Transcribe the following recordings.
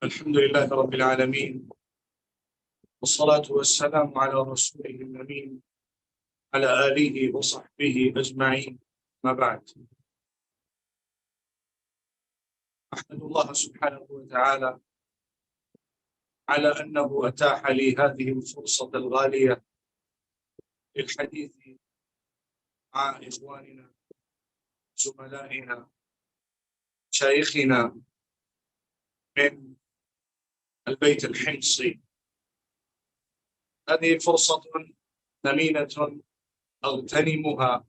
الحمد لله رب العالمين، والصلاة والسلام على رسوله الأمين على آله وصحبه أجمعين. ما بعد، أحمد الله سبحانه وتعالى على أنه أتاح لي هذه الفرصة الغالية للحديث مع إخواننا زملائنا شيخنا من البيت الحمصي. هذه فرصة ثمينة أغتنمها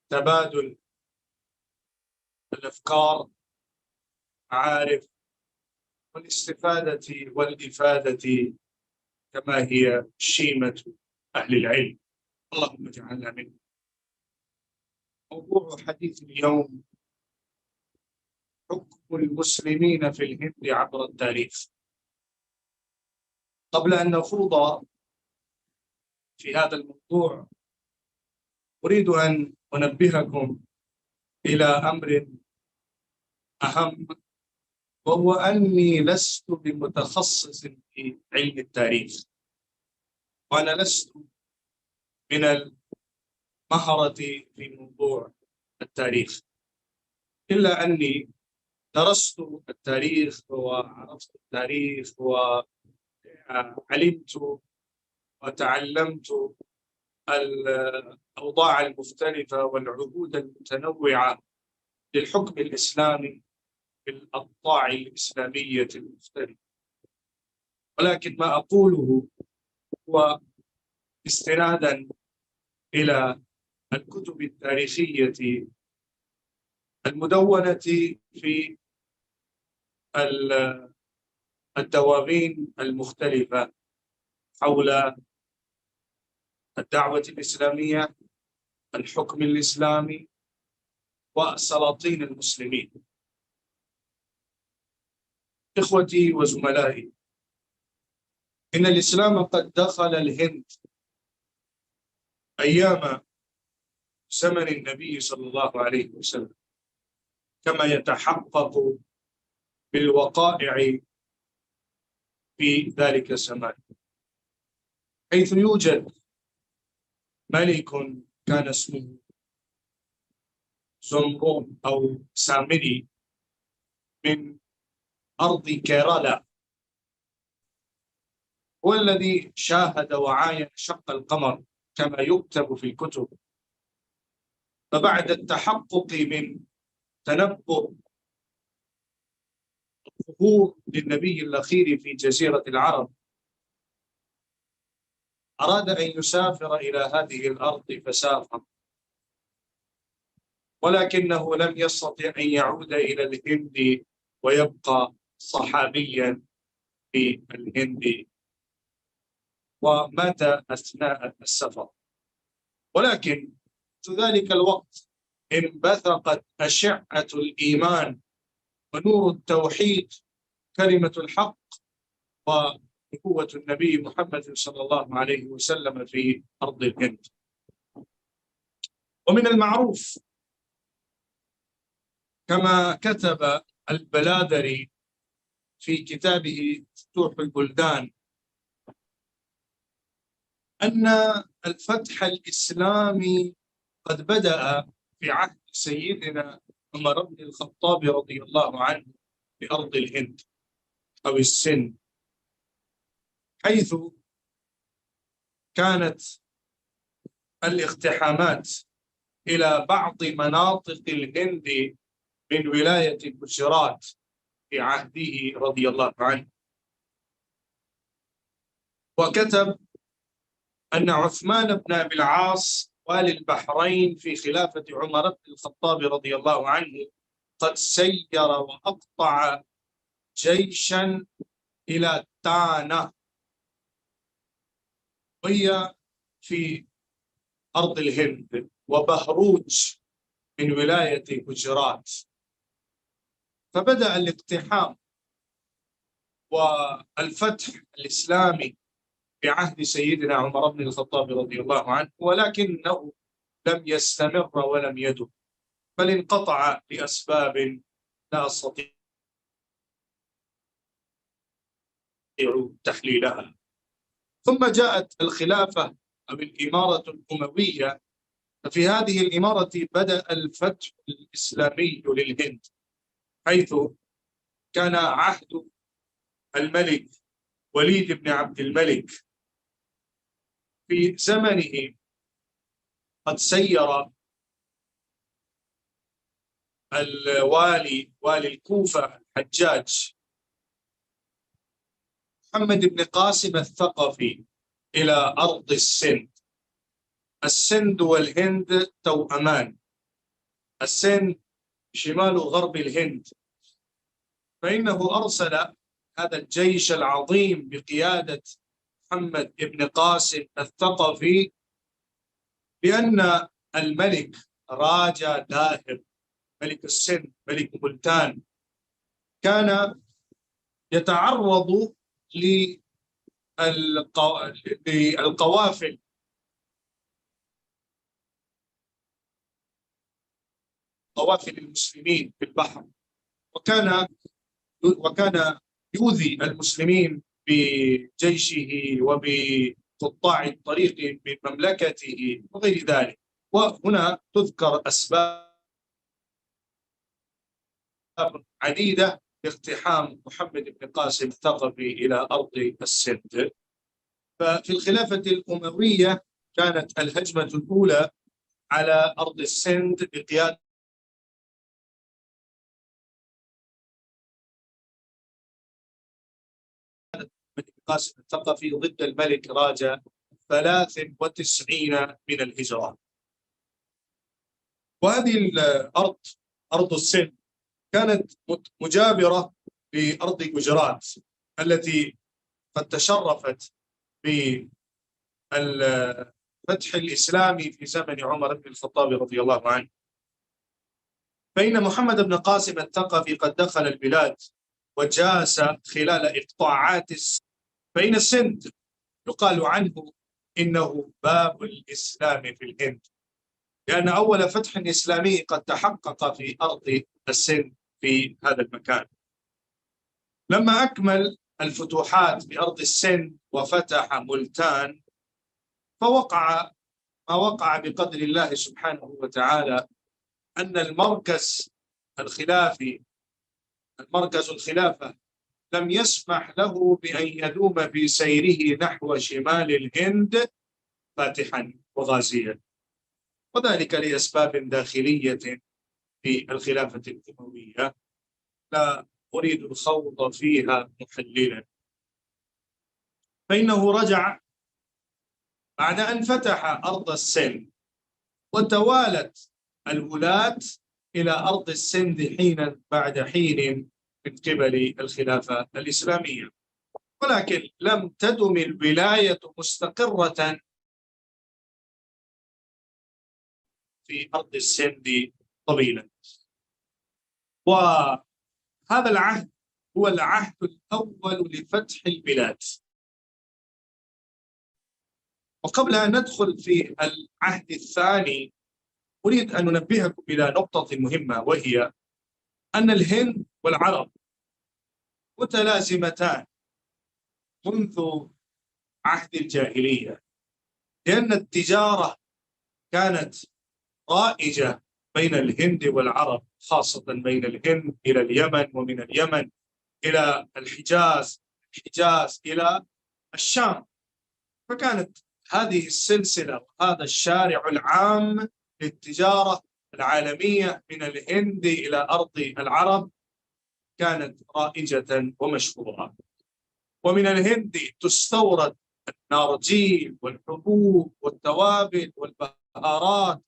لتبادل الأفكار، معارف، والاستفادة والإفادة كما هي شيمة أهل العلم. اللهم اجعلنا منه. موضوع حديث اليوم: حكم المسلمين في الهند عبر التاريخ. قبل أن نخوض في هذا الموضوع أريد أن أنبهكم إلى أمر أهم، وهو أني لست بمتخصص في علم التاريخ، وأنا لست من المهرة في موضوع التاريخ، إلا أني درست التاريخ وعرفت التاريخ وعلمت وتعلمت الأوضاع المختلفة والعهود المتنوعة للحكم الإسلامي في الأقطاع الإسلامية المختلفة. ولكن ما أقوله هو استنادا إلى الكتب التاريخية المدونة في الدواوين المختلفة حول الدعوة الإسلامية، الحكم الإسلامي، وسلاطين المسلمين. إخوتي وزملائي، إن الإسلام قد دخل الهند أيام زمن النبي صلى الله عليه وسلم، كما يتحقق بالوقائع في ذلك الزمان، حيث يوجد ملك كان اسمه زمرون أو سامري من أرض كيرالا، هو الذي شاهد وعاين شق القمر كما يكتب في الكتب. فبعد التحقق من تنبؤ الظهور للنبي الأخير في جزيرة العرب، أراد أن يسافر إلى هذه الأرض فسافر، ولكنه لم يستطع أن يعود إلى الهند ويبقى صحابيا في الهند، ومات أثناء السفر. ولكن في ذلك الوقت انبثقت أشعة الإيمان ونور التوحيد، كلمة الحق، ونبوة النبي محمد صلى الله عليه وسلم في أرض الهند. ومن المعروف كما كتب البلادري في كتابه فتوح البلدان أن الفتح الإسلامي قد بدأ في عهد سيدنا عمر بن الخطاب رضي الله عنه في أرض الهند أو السند، حيث كانت الاقتحامات إلى بعض مناطق الهند من ولاية جوجرات في عهده رضي الله عنه. وكتب أن عثمان بن أبي العاص والي البحرين في خلافة عمر بن الخطاب رضي الله عنه قد سير وأقطع جيشا إلى تانا، وهي في أرض الهند، وبهروج من ولاية جوجرات. فبدأ الاقتحام والفتح الإسلامي في عهد سيدنا عمر بن الخطاب رضي الله عنه، ولكنه لم يستمر ولم يدم، بل انقطع لأسباب لا أستطيع تحليلها. ثم جاءت الخلافة أو الإمارة الأموية، ففي هذه الإمارة بدأ الفتح الإسلامي للهند، حيث كان عهد الملك وليد بن عبد الملك في زمنه قد سير والي الكوفة الحجاج محمد بن قاسم الثقفي إلى أرض السند. السند والهند توأمان، السند شمال غرب الهند، فإنه أرسل هذا الجيش العظيم بقيادة محمد بن قاسم الثقفي، بأن الملك راجا داهر ملك السند ملك ملتان كان يتعرض للقوافل المسلمين في البحر، وكان يؤذي المسلمين بجيشه وبقطاع الطريق من مملكته وغير ذلك. وهنا تذكر أسباب عديدة لاقتحام محمد بن قاسم الثقفي إلى أرض السند. ففي الخلافة الأموية كانت الهجمة الأولى على أرض السند بقيادة بن قاسم الثقفي ضد الملك راجا 93 من الهجرة. وهذه الأرض أرض السند كانت مجاورة لأرض ججرات التي قد تشرفت بالفتح الإسلامي في زمن عمر بن الخطاب رضي الله عنه. فإن محمد بن قاسم الثقفي قد دخل البلاد وجاس خلال إقطاعات فإن السند يقال عنه إنه باب الإسلام في الهند، لأن أول فتح إسلامي قد تحقق في أرض السند في هذا المكان. لما أكمل الفتوحات بأرض السند وفتح ملتان، فوقع ما وقع بقدر الله سبحانه وتعالى، أن المركز الخلافة لم يسمح له بأن يذوب في سيره نحو شمال الهند فاتحا وغازيا، وذلك لأسباب داخلية في الخلافة الأموية لا أريد الخوض فيها محللا. فإنه رجع بعد أن فتح أرض السند، وتوالت الولاة إلى أرض السند حين بعد حين من قبل الخلافة الإسلامية، ولكن لم تدم الولاية مستقرة في أرض السند طويلا. وهذا العهد هو العهد الأول لفتح البلاد. وقبل أن ندخل في العهد الثاني، أريد أن ننبهكم إلى نقطة مهمة، وهي أن الهند والعرب متلازمتان منذ عهد الجاهلية، لأن التجارة كانت رائجة بين الهند والعرب، خاصة بين الهند إلى اليمن، ومن اليمن إلى الحجاز إلى الشام. فكانت هذه السلسلة وهذا الشارع العام للتجارة العالمية من الهند إلى أرض العرب كانت رائجة ومشهورة. ومن الهند تستورد النارجيل والحبوب والتوابل والبهارات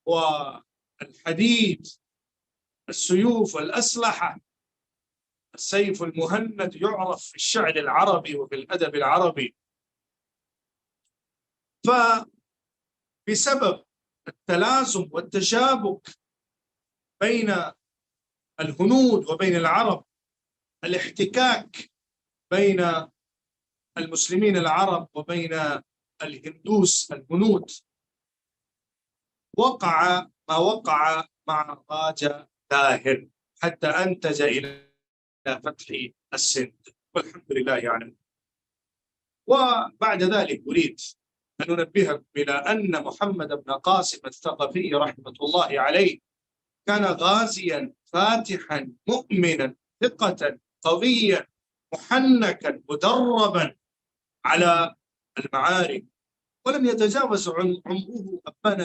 والحديد، السيوف والأسلحة. السيف المهند يعرف في الشعر العربي وفي الأدب العربي. فبسبب التلازم والتشابك بين الهنود وبين العرب، الاحتكاك بين المسلمين العرب وبين الهندوس الهنود، وقع ما وقع مع راجا داهر حتى أنتج إلى فتح السند. والحمد لله يعلم. وبعد ذلك أريد أن ننبهكم إلى أن محمد بن قاسم الثقفي رحمة الله عليه كان غازيا فاتحا مؤمنا ثقة قويا محنكا مدربا على المعارك، ولم يتجاوز عمره أبان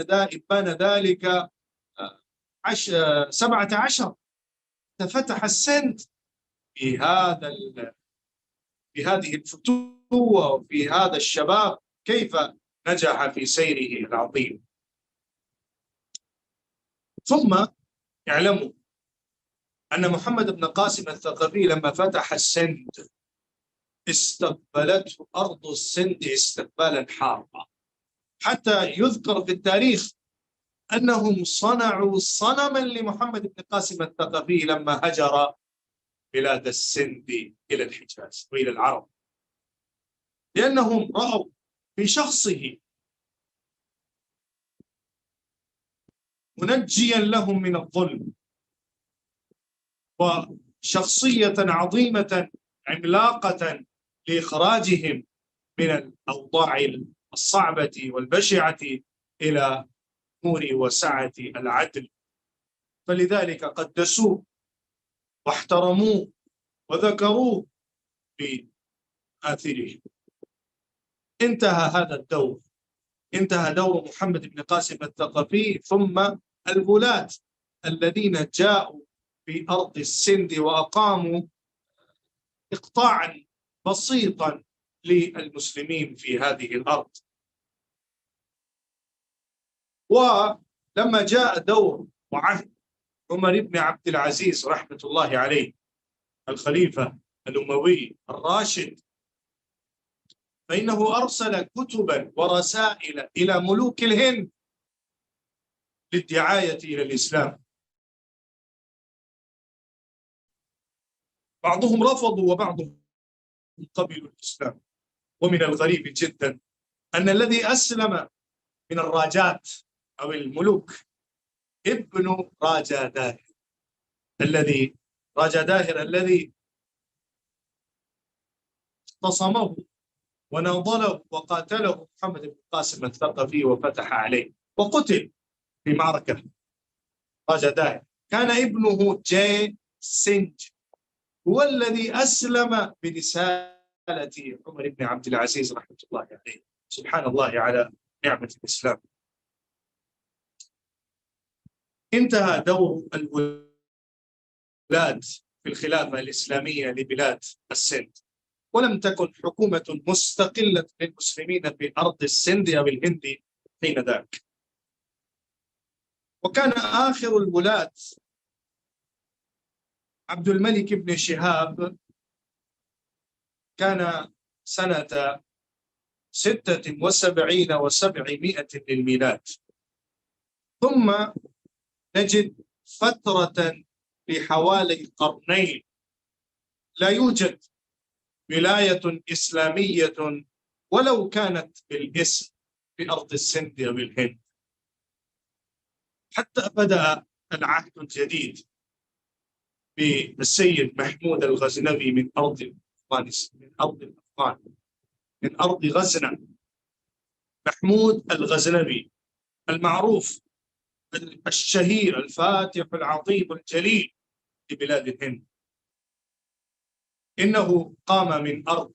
ذلك 17. ففتح السند بهذه الفتوة وفي هذا الشباب، كيف نجح في سيره العظيم. ثم اعلموا أن محمد بن قاسم الثقفي لما فتح السند استقبلته أرض السند استقبالا حارا، حتى يذكر في التاريخ أنهم صنعوا صنما لمحمد بن قاسم الثقفي لما هجر بلاد السند إلى الحجاز وإلى العرب، لأنهم رأوا في شخصه منجيا لهم من الظلم، وشخصية عظيمة عملاقة لإخراجهم من الأوضاع الصعبة والبشعة إلى نور وسعة العدل. فلذلك قدسوه واحترموه وذكروه بآثره. انتهى هذا الدور، انتهى دور محمد بن قاسم الثقفي. ثم الولاة الذين جاءوا في أرض السند وأقاموا إقطاعا بسيطا للمسلمين في هذه الأرض. ولما جاء دور وعهد عمر بن عبد العزيز رحمة الله عليه الخليفة الأموي الراشد، فإنه أرسل كتبا ورسائل إلى ملوك الهند للدعاية إلى الإسلام. بعضهم رفضوا وبعضهم قبلوا الإسلام. ومن الغريب جدا أن الذي أسلم من الراجات أو الملوك ابن راجا داهر، الذي اختصمه وناضله وقاتله محمد بن قاسم الثقفي وفتح عليه وقتل في معركة راجا داهر. كان ابنه جي سينج هو الذي أسلم برسالة عمر بن عبد العزيز رحمة الله عليه. سبحان الله على نعمة الإسلام. انتهى دور الولاة في الخلافة الإسلامية لبلاد السند، ولم تكن حكومة مستقلة للمسلمين في أرض السند أو الهند حين ذاك. وكان آخر الولاة عبد الملك بن شهاب، كان سنة 76 و700 للميلاد. ثم نجد فترة لحوالي قرنين لا يوجد ولاية إسلامية ولو كانت بالاسم في أرض السند أو الهند، حتى بدأ العهد الجديد بالسيد محمود الغزنوي من أرض الأفغان، من أرض غزنة. محمود الغزنوي المعروف الشهير الفاتح العظيم الجليل لبلاد الهند، إنه قام من أرض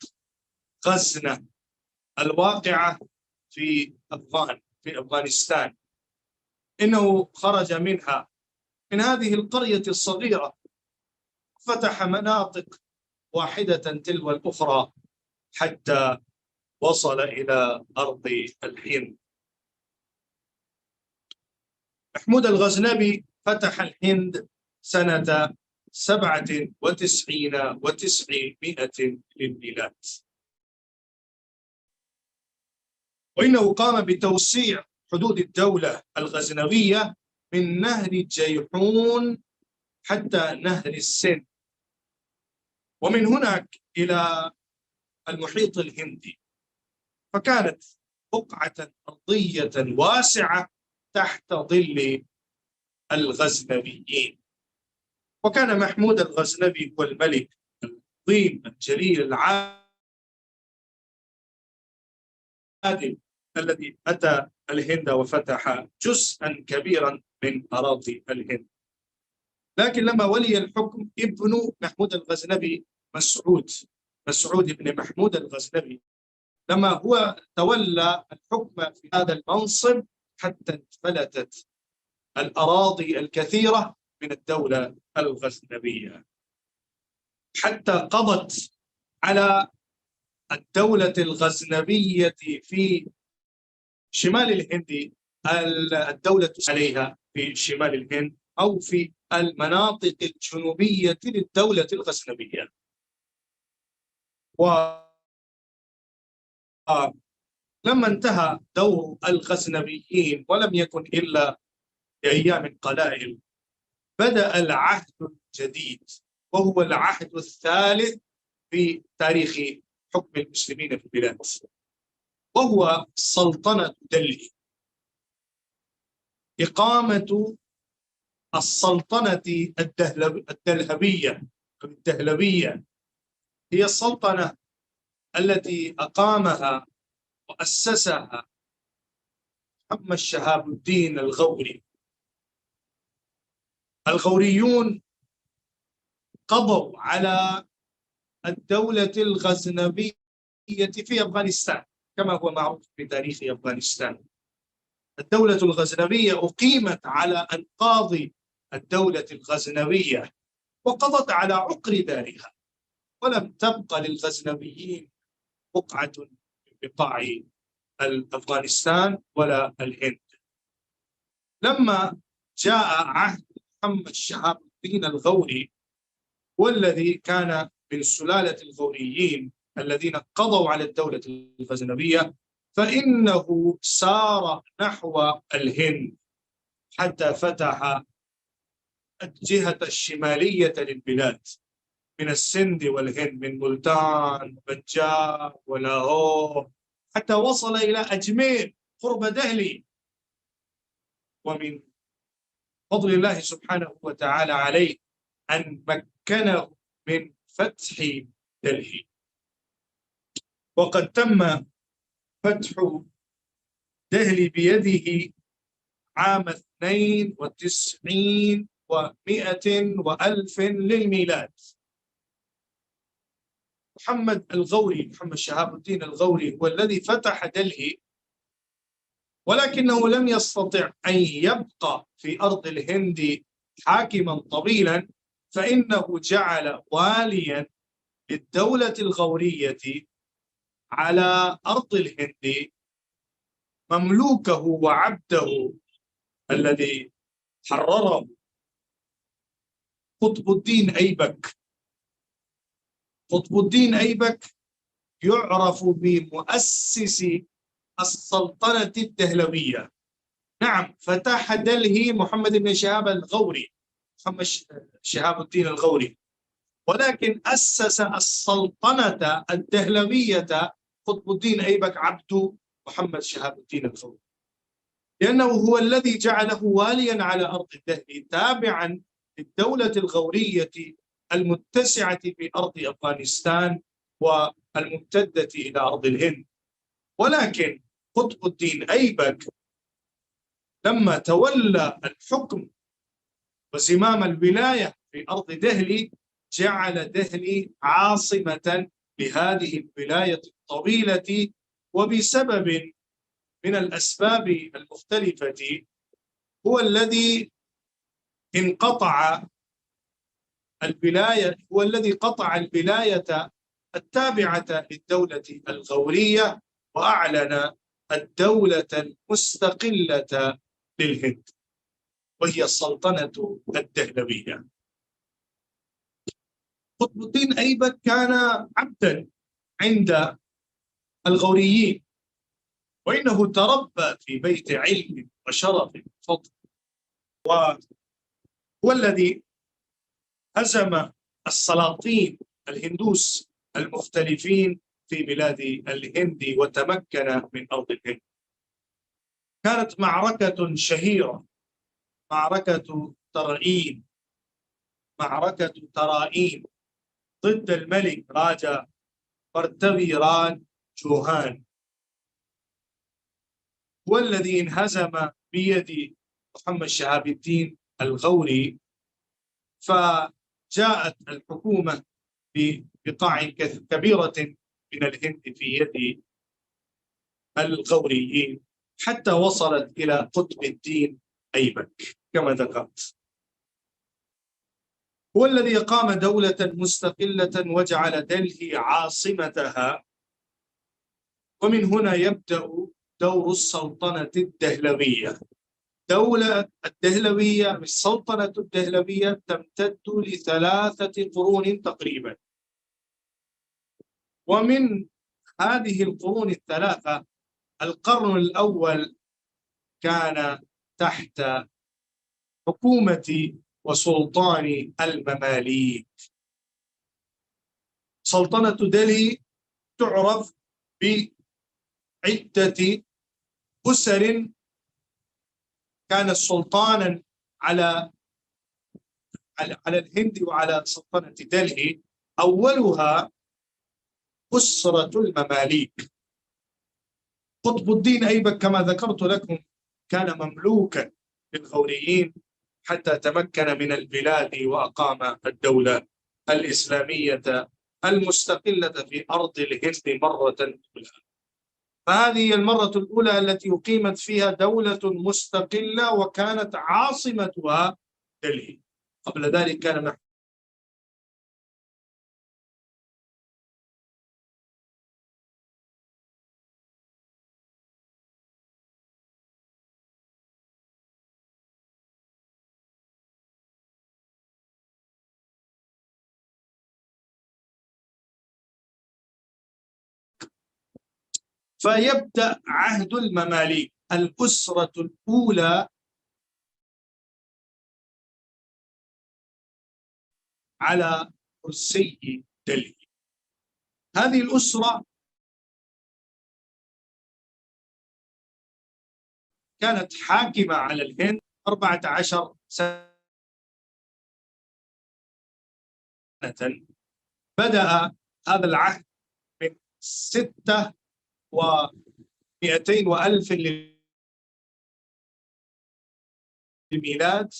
غزنة الواقعة في أفغانستان. إنه خرج منها من هذه القرية الصغيرة، فتح مناطق واحدة تلو الأخرى حتى وصل إلى أرض الهند. محمود الغزنوي فتح الهند سنة 97 و900 للميلاد، وإنه قام بتوسيع حدود الدولة الغزنوية من نهر الجيحون حتى نهر السند، ومن هناك إلى المحيط الهندي. فكانت بقعة أرضية واسعة تحت ظل الغزنويين. وكان محمود الغزنوي هو الملك العظيم الجليل العادل الذي أتى الهند وفتح جزءا كبيرا من أراضي الهند. لكن لما ولي الحكم ابن محمود الغزنبي مسعود بن محمود الغزنبي، لما هو تولى الحكم في هذا المنصب حتى انفلتت الأراضي الكثيرة من الدولة الغزنبية، حتى قضت على الدولة الغزنبية في شمال الهند، الدولة عليها في شمال الهند أو في المناطق الجنوبية للدولة الغزنبية. ولما انتهى دور الغزنبيين ولم يكن إلا بأيام قلائل، بدأ العهد الجديد، وهو العهد الثالث في تاريخ حكم المسلمين في البلاد، وهو سلطنة دلهي. إقامة السلطنة الدهلوية هي السلطنة التي أقامها وأسسها محمد شهاب الدين الغوري. الغوريون قضوا على الدولة الغزنبية في أفغانستان كما هو معروف في تاريخ أفغانستان. الدولة الغزنبية أقيمت على أنقاض الدولة الغزنوية وقضت على عقر دارها، ولم تبق للغزنويين بقعة من بقاع أفغانستان ولا الهند. لما جاء عهد محمد شهاب الدين الغوري، والذي كان من سلالة الغوريين الذين قضوا على الدولة الغزنوية، فإنه سار نحو الهند حتى فتح الجهة الشمالية للبلاد من السند والهند، من ملتان وبنجاب ولاهور، حتى وصل إلى أجمير قرب دهلي. ومن فضل الله سبحانه وتعالى عليه أن مكنه من فتح دلهي، وقد تم فتح دهلي بيده عام 92 و100 وألف للميلاد. محمد شهاب الدين الغوري هو الذي فتح دلهي، ولكنه لم يستطع أن يبقى في أرض الهند حاكما طويلا، فإنه جعل واليا للدولة الغورية على أرض الهند مملوكه وعبده الذي حرره قطب الدين أيبك. قطب الدين أيبك يعرف بمؤسس السلطنة الدهلوية. نعم، فتح دلهي محمد بن شهاب الغوري، محمد شهاب الدين الغوري، ولكن أسس السلطنة الدهلوية قطب الدين أيبك عبد محمد شهاب الدين الغوري، لأنه هو الذي جعله واليا على أرض دهلي تابعا للدولة الغورية المتسعة في أرض أفغانستان والممتدة إلى أرض الهند. ولكن قطب الدين أيبك لما تولى الحكم وزمام الولاية في أرض دهلي، جعل دهلي عاصمة لهذه الولاية الطويلة، وبسبب من الأسباب المختلفة هو الذي قطع الولاية التابعة للدولة الغورية وأعلن الدولة المستقلة للهند، وهي السلطنة الدهلوية. قطب الدين أيبك كان عبدا عند الغوريين، وإنه تربى في بيت علم وشرف وفضل، وهو الذي هزم السلاطين الهندوس المختلفين في بلاد الهند وتمكن من أرض الهند. كانت معركة شهيرة، معركة ترائين ضد الملك راجا برتبيران جوهان، والذي انهزم بيد محمد شهاب الدين الغوري، فجاءت الحكومة ببقاع كبيرة من الهند في يد الغوريين، حتى وصلت إلى قطب الدين أيبك كما ذكرت. هو الذي أقام دولة مستقلة وجعل دلهي عاصمتها، ومن هنا يبدأ دور السلطنة الدهلوية. دولة الدهلوية مش سلطنة الدهلوية تمتد ل3 قرون تقريبا، ومن هذه القرون ال3 القرن الأول كان تحت حكومة وسلطان المماليك. سلطنة دلهي تعرف بعدة أسر كانت سلطانا على الهند وعلى سلطنة دلهي. أولها أسرة المماليك. قطب الدين أيبك كما ذكرت لكم كان مملوكا للغوريين حتى تمكن من البلاد وأقام الدولة الإسلامية المستقلة في أرض الهند مرة أولى. فهذه المرة الأولى التي أقيمت فيها دولة مستقلة وكانت عاصمتها دلهي. قبل ذلك كان فيبدأ عهد المماليك. الأسرة الأولى على كرسي دلهي. هذه الأسرة كانت حاكمة على الهند 14 سنة. بدأ هذا العهد من 6,200,000 للميلاد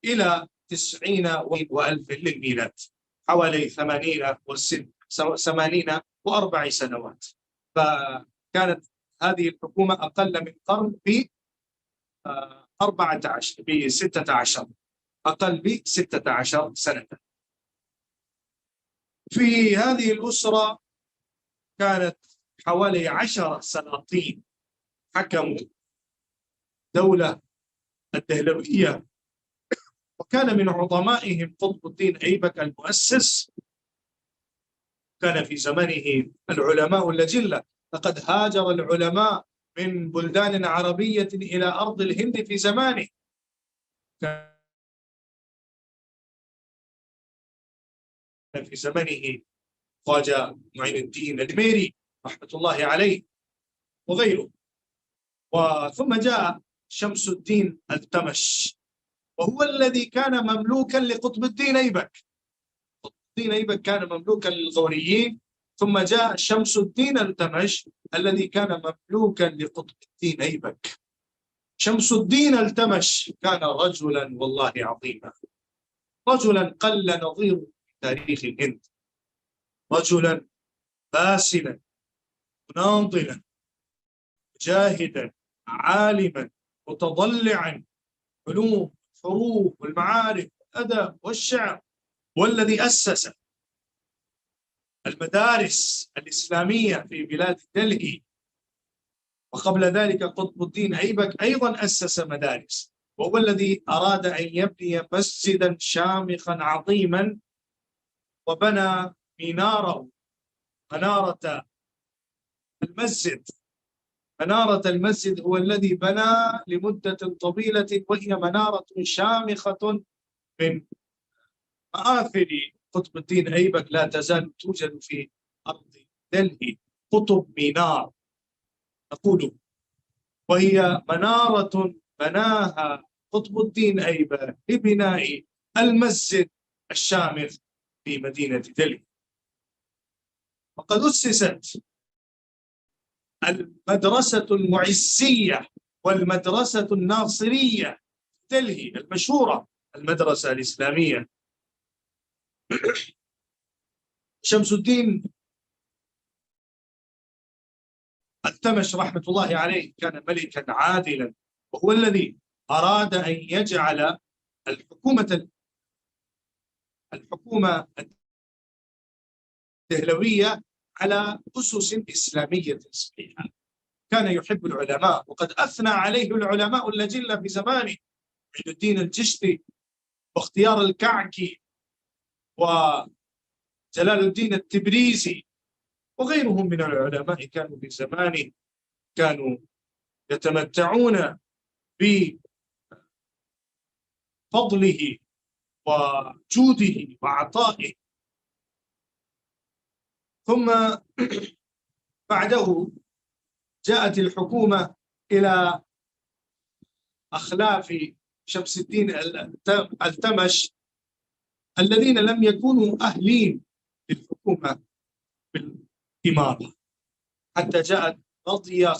إلى 90,000 للميلاد، حوالي 84 سنوات. فكانت هذه الحكومة أقل من قرن ب 16، أقل ب16 سنة. في هذه الأسرة كانت حوالي 10 سلاطين حكموا دولة الدهلوية، وكان من عظمائهم قطب الدين أيبك المؤسس. كان في زمنه العلماء الأجلة، لقد هاجر العلماء من بلدان عربية إلى أرض الهند في زمانه. كان في زمنه خواجة معين الدين الدميري رحمة الله عليه وغيره. وثم جاء شمس الدين التمش، وهو الذي كان مملوكا لقطب الدين أيبك. قطب الدين أيبك كان مملوكا للغوريين، ثم جاء شمس الدين التمش الذي كان مملوكا لقطب الدين أيبك. شمس الدين التمش كان رجلا والله عظيما، رجلا قل نظيره في تاريخ الهند، رجلا باسلا ناضلا جاهدا عالما متضلعا، علوم الحروف والمعارف والأدب والشعر، والذي أسس المدارس الإسلامية في بلاد دلهي. وقبل ذلك قطب الدين أيبك أيضا أسس مدارس، وهو الذي أراد أن يبني مسجدا شامخا عظيما، وبنى منارة المسجد. منارة المسجد هو الذي بنى لمدة طويلة، وهي منارة شامخة من مآثر قطب الدين أيبك، لا تزال توجد في أرض دلهي، قطب مينار نقول، وهي منارة بناها قطب الدين أيبك لبناء المسجد الشامخ في مدينة دلهي. وقد أسست المدرسة المعزية والمدرسة الناصرية في دلهي المشهورة، المدرسة الإسلامية. شمس الدين التمش رحمة الله عليه كان ملكا عادلا، وهو الذي أراد أن يجعل الحكومة الدهلوية على أسس إسلامية صحيحة. كان يحب العلماء، وقد أثنى عليه العلماء الأجلة في زمانه، عين الدين الجشتي واختيار الكعكي وجلال الدين التبريزي وغيرهم من العلماء كانوا في زمانه كانوا يتمتعون بفضله وجوده وعطائه. ثم بعده جاءت الحكومة إلى أخلاف شمس الدين التمش الذين لم يكونوا أهلين للحكومة بالإمارة، حتى جاءت رضية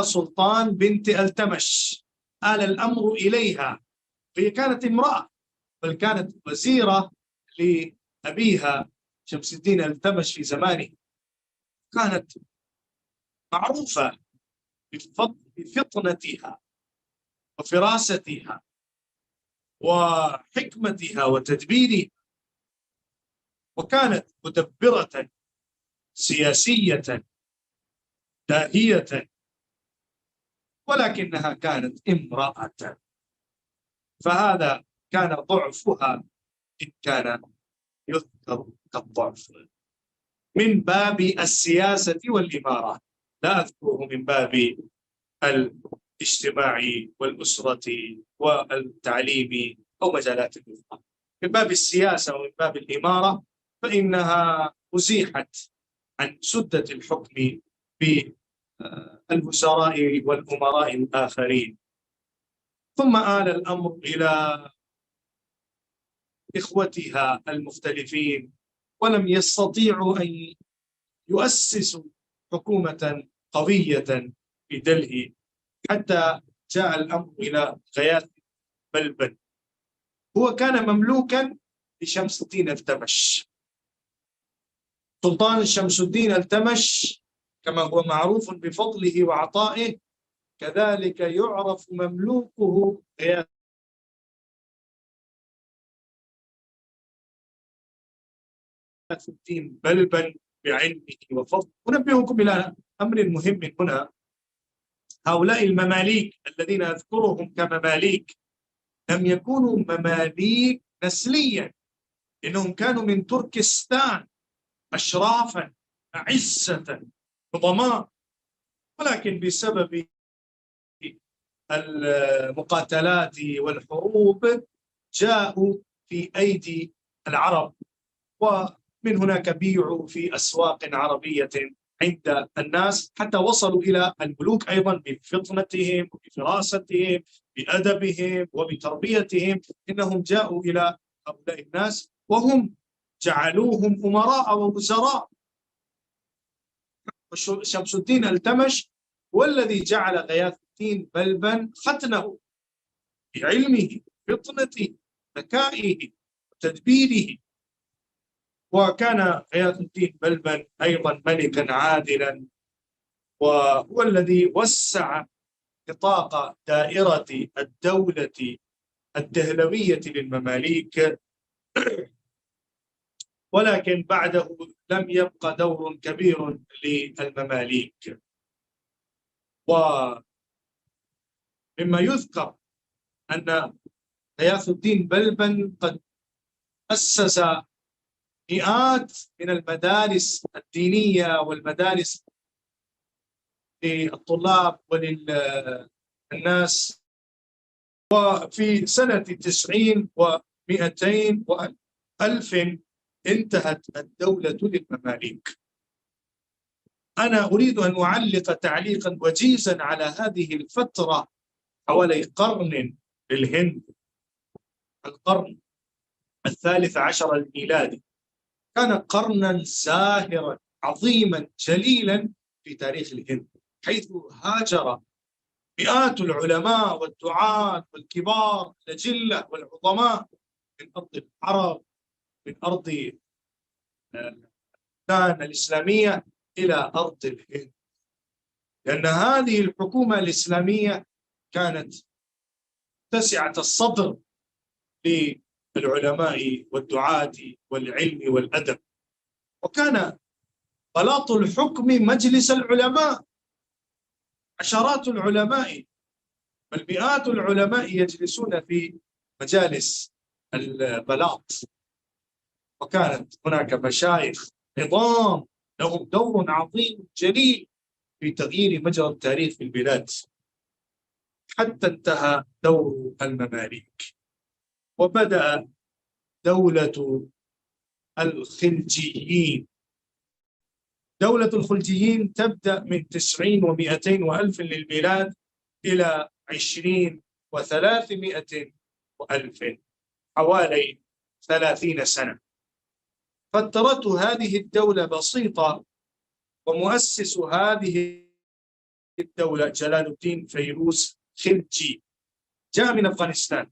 سلطان بنت التمش، آل الأمر إليها. هي كانت امرأة، بل كانت وزيرة لأبيها شمس الدين التمش في زمانه. كانت معروفة بفطنتها وفراستها وحكمتها وتدبيرها، وكانت مدبرة سياسية داهية، ولكنها كانت امرأة، فهذا كان ضعفها إن كان يذكر كالضعف من باب السياسة والإمارة، لا أذكره من باب الاجتماع والأسرة والتعليم أو مجالات أخرى. من باب السياسة ومن باب الإمارة فإنها أزيحت عن سدة الحكم بالوزراء والأمراء الآخرين. ثم آل الأمر إلى إخوتها المختلفين، ولم يستطيعوا أن يؤسسوا حكومة قوية في دلهي، حتى جاء الأمر إلى غياث بلبن. هو كان مملوكا لشمس الدين التمش. سلطان شمس الدين التمش كما هو معروف بفضله وعطائه، كذلك يعرف مملوكه غياث الدين بلبن بعلمه وفضله. أنبهكم إلى أمر مهم هنا: هؤلاء المماليك الذين أذكرهم كمماليك لم يكونوا مماليك نسليا، إنهم كانوا من تركستان أشرافا أعزة عظماء، ولكن بسبب المقاتلات والحروب جاءوا في أيدي العرب، ومن هناك بيعوا في أسواق عربية عند الناس، حتى وصلوا إلى الملوك أيضا بفطنتهم وبفراستهم بأدبهم وبتربيتهم. إنهم جاءوا إلى هؤلاء الناس وهم جعلوهم أمراء ووزراء. شمس الدين التمش هو الذي جعل غياث الدين بلبن ختنه بعلمه فطنته ذكائه وتدبيره. وكان غياث الدين بلبن أيضا ملكا عادلا، وهو الذي وسع نطاق دائرة الدولة الدهلوية للمماليك، ولكن بعده لم يبقى دور كبير للمماليك. ومما يذكر أن غياث الدين بلبن قد أسس مئات من المدارس الدينية والمدارس للطلاب وللناس. وفي سنة 90 و200 و1000 انتهت الدولة للمماليك. أنا أريد أن أعلق تعليقا وجيزا على هذه الفترة حوالي قرن للهند، القرن 13 الميلادي. كان قرنا زاهرا عظيما جليلا في تاريخ الهند، حيث هاجر مئات العلماء والدعاة والكبار الأجلة والعظماء من أرض العرب، من أرض البلدان الإسلامية إلى أرض الهند، لأن هذه الحكومة الإسلامية كانت متسعة الصدر للعلماء والدعاة والعلم والأدب. وكان بلاط الحكم مجلس العلماء، عشرات العلماء بل مئات العلماء يجلسون في مجالس البلاط. وكانت هناك مشايخ عظام لهم دور عظيم جليل في تغيير مجرى التاريخ في البلاد، حتى انتهى دور المماليك وبدأ دولة الخلجيين. دولة الخلجيين تبدأ من 90 و200 وألف للميلاد إلى 20 و300 وألف، حوالي 30 سنة. فترة هذه الدولة بسيطة، ومؤسس هذه الدولة جلال الدين فيروز خلجي، جاء من أفغانستان.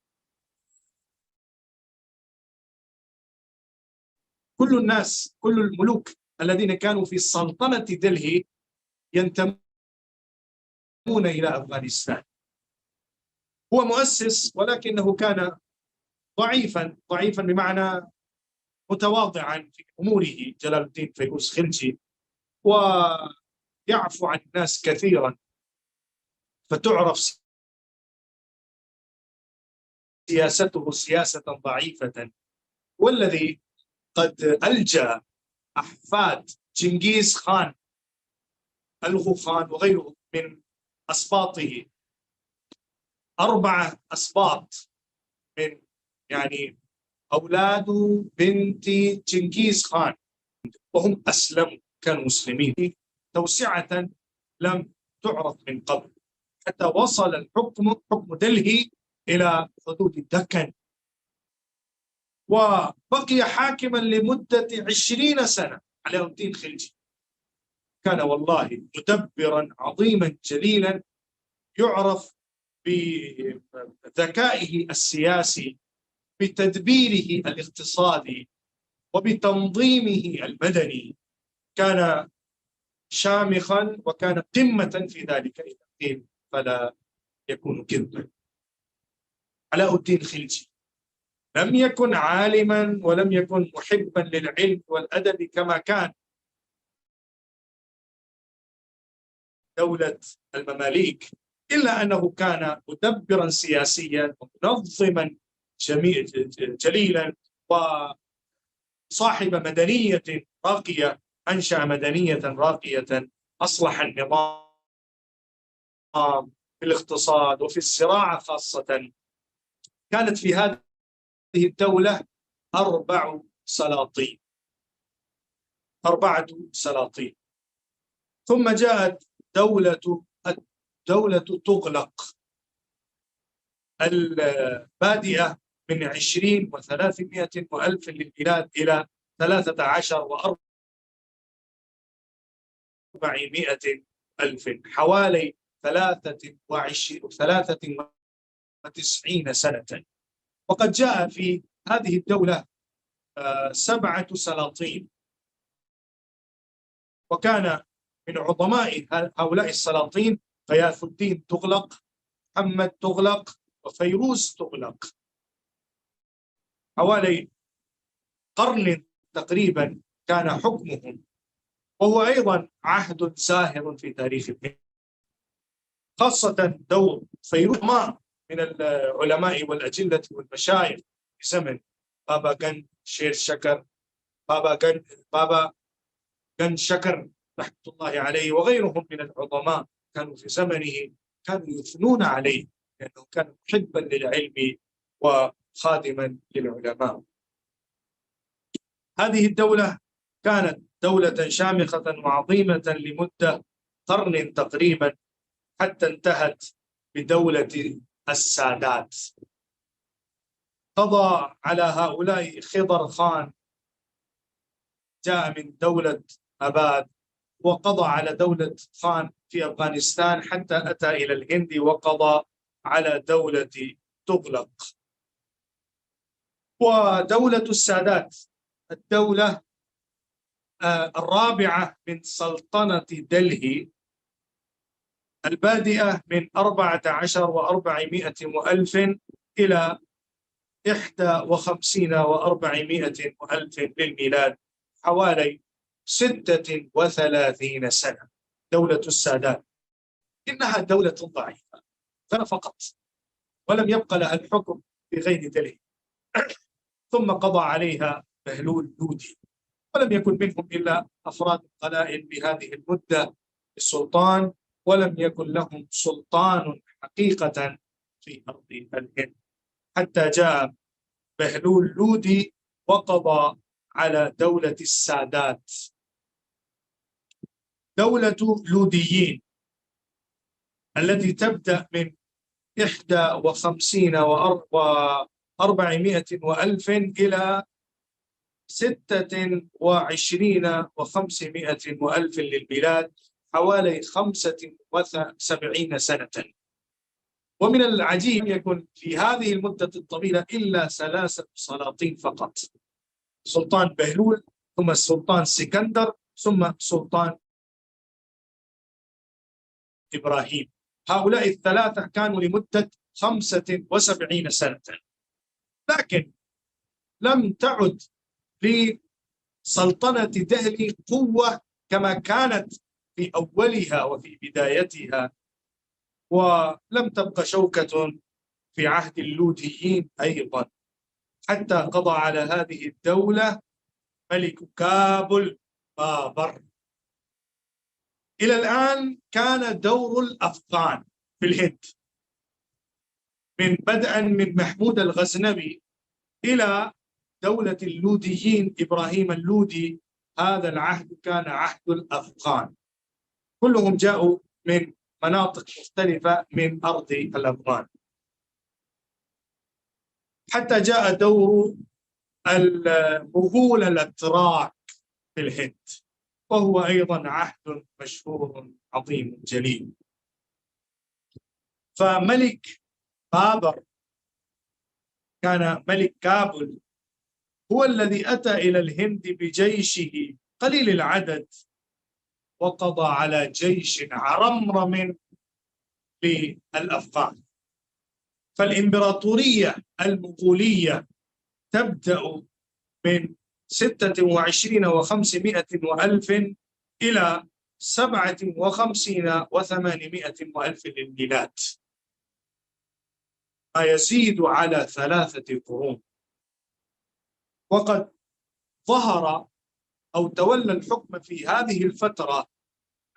كل الناس، كل الملوك الذين كانوا في سلطنة دلهي ينتمون إلى أفغانستان. هو مؤسس، ولكنه كان ضعيفا بمعنى متواضعا في أموره، جلال الدين فيروز خلجي، ويعفو عن الناس كثيرا، فتعرف سياسته سياسة ضعيفة. والذي قد ألجأ أحفاد جنكيز خان، ألغو خان وغيره من أسباطه، 4 أسباط من أولاد بنت جنكيز خان، وهم أسلموا، كانوا مسلمين، توسعة لم تعرف من قبل، حتى وصل حكم دلهي إلى حدود الدكن، وبقي حاكما لمدة 20 سنة على الدين خلجي. كان والله مدبرا عظيما جليلا، يعرف بذكائه السياسي، بتدبيره الاقتصادي، وبتنظيمه المدني. كان شامخا وكان قمة في ذلك، إذا قيل فلا يكون كذبا. علاء الدين خلجي لم يكن عالما ولم يكن محبا للعلم والأدب كما كان دولة المماليك، إلا أنه كان مدبرا سياسيا ومنظما جليلا، وصاحب مدنية راقية، أنشأ مدنية راقية، أصلح النظام في الاقتصاد وفي الزراعة خاصة. كانت في هذه الدولة 4 سلاطين، 4 سلاطين. ثم جاءت دولة تغلق البادئة من 20 و300 وألف للبلاد إلى 13 و400 ألف، حوالي 93 سنة. وقد جاء في هذه الدولة 7 سلاطين، وكان من عظماء هؤلاء السلاطين غياث الدين تغلق، محمد تغلق، وفيروز تغلق. حوالي قرن تقريبا كان حكمهم، وهو أيضا عهد زاهر في تاريخ الهند، خاصة دور فيروز من العلماء والأجلة والمشايخ في زمن بابا غن شير شكر، بابا غن شكر رحمة الله عليه، وغيرهم من العظماء كانوا في زمنه كانوا يثنون عليه لأنه كان محبا للعلم وخادما للعلماء. هذه الدولة كانت دولة شامخة وعظيمة لمدة قرن تقريبا، حتى انتهت بدولة السادات. قضى على هؤلاء خضر خان، جاء من دولة أباد، وقضى على دولة خان في أفغانستان حتى أتى إلى الهند وقضى على دولة تغلق. ودولة السادات الدولة الرابعة من سلطنة دلهي، البادئة من 14 و400 وألف إلى 51 و400 وألف للميلاد، حوالي 36 سنة. دولة السادات إنها دولة ضعيفة سنة فقط، ولم يبقى لها الحكم في غير دلهي. ثم قضى عليها بهلول لودي، ولم يكن منهم إلا أفراد قلائل بهذه المدة السلطان، ولم يكن لهم سلطان حقيقة في أرض الهند حتى جاء بهلول لودي وقضى على دولة السادات. دولة لوديين التي تبدأ من 51 و400 وألف إلى 26 و500 وألف للبلاد، حوالي 75 سنة. ومن العجيب يكون في هذه المدة الطويلة إلا 3 سلاطين فقط: سلطان بهلول، ثم السلطان سكندر، ثم سلطان إبراهيم. هؤلاء الثلاثة كانوا لمدة 75 سنة، لكن لم تعد لسلطنة دهلي قوة كما كانت في أولها وفي بدايتها، ولم تبق شوكة في عهد اللوديين أيضا، حتى قضى على هذه الدولة ملك كابل بابر. إلى الآن كان دور الأفغان في الهند بدءا من محمود الغزنوي إلى دولة اللوديين إبراهيم اللودي، هذا العهد كان عهد الأفغان، كلهم جاءوا من مناطق مختلفة من أرض الأفغان، حتى جاء دور المغول الأتراك في الهند، وهو أيضا عهد مشهور عظيم جليل. فملك بابر كان ملك كابل، هو الذي أتى إلى الهند بجيشه قليل العدد وقضى على جيش عرمرم للأفغان. فالإمبراطورية المغولية تبدأ من 26 و500 وألف إلى 57 و800 وألف للميلاد، ما يزيد على 3 قرون. وقد ظهر أو تولى الحكم في هذه الفترة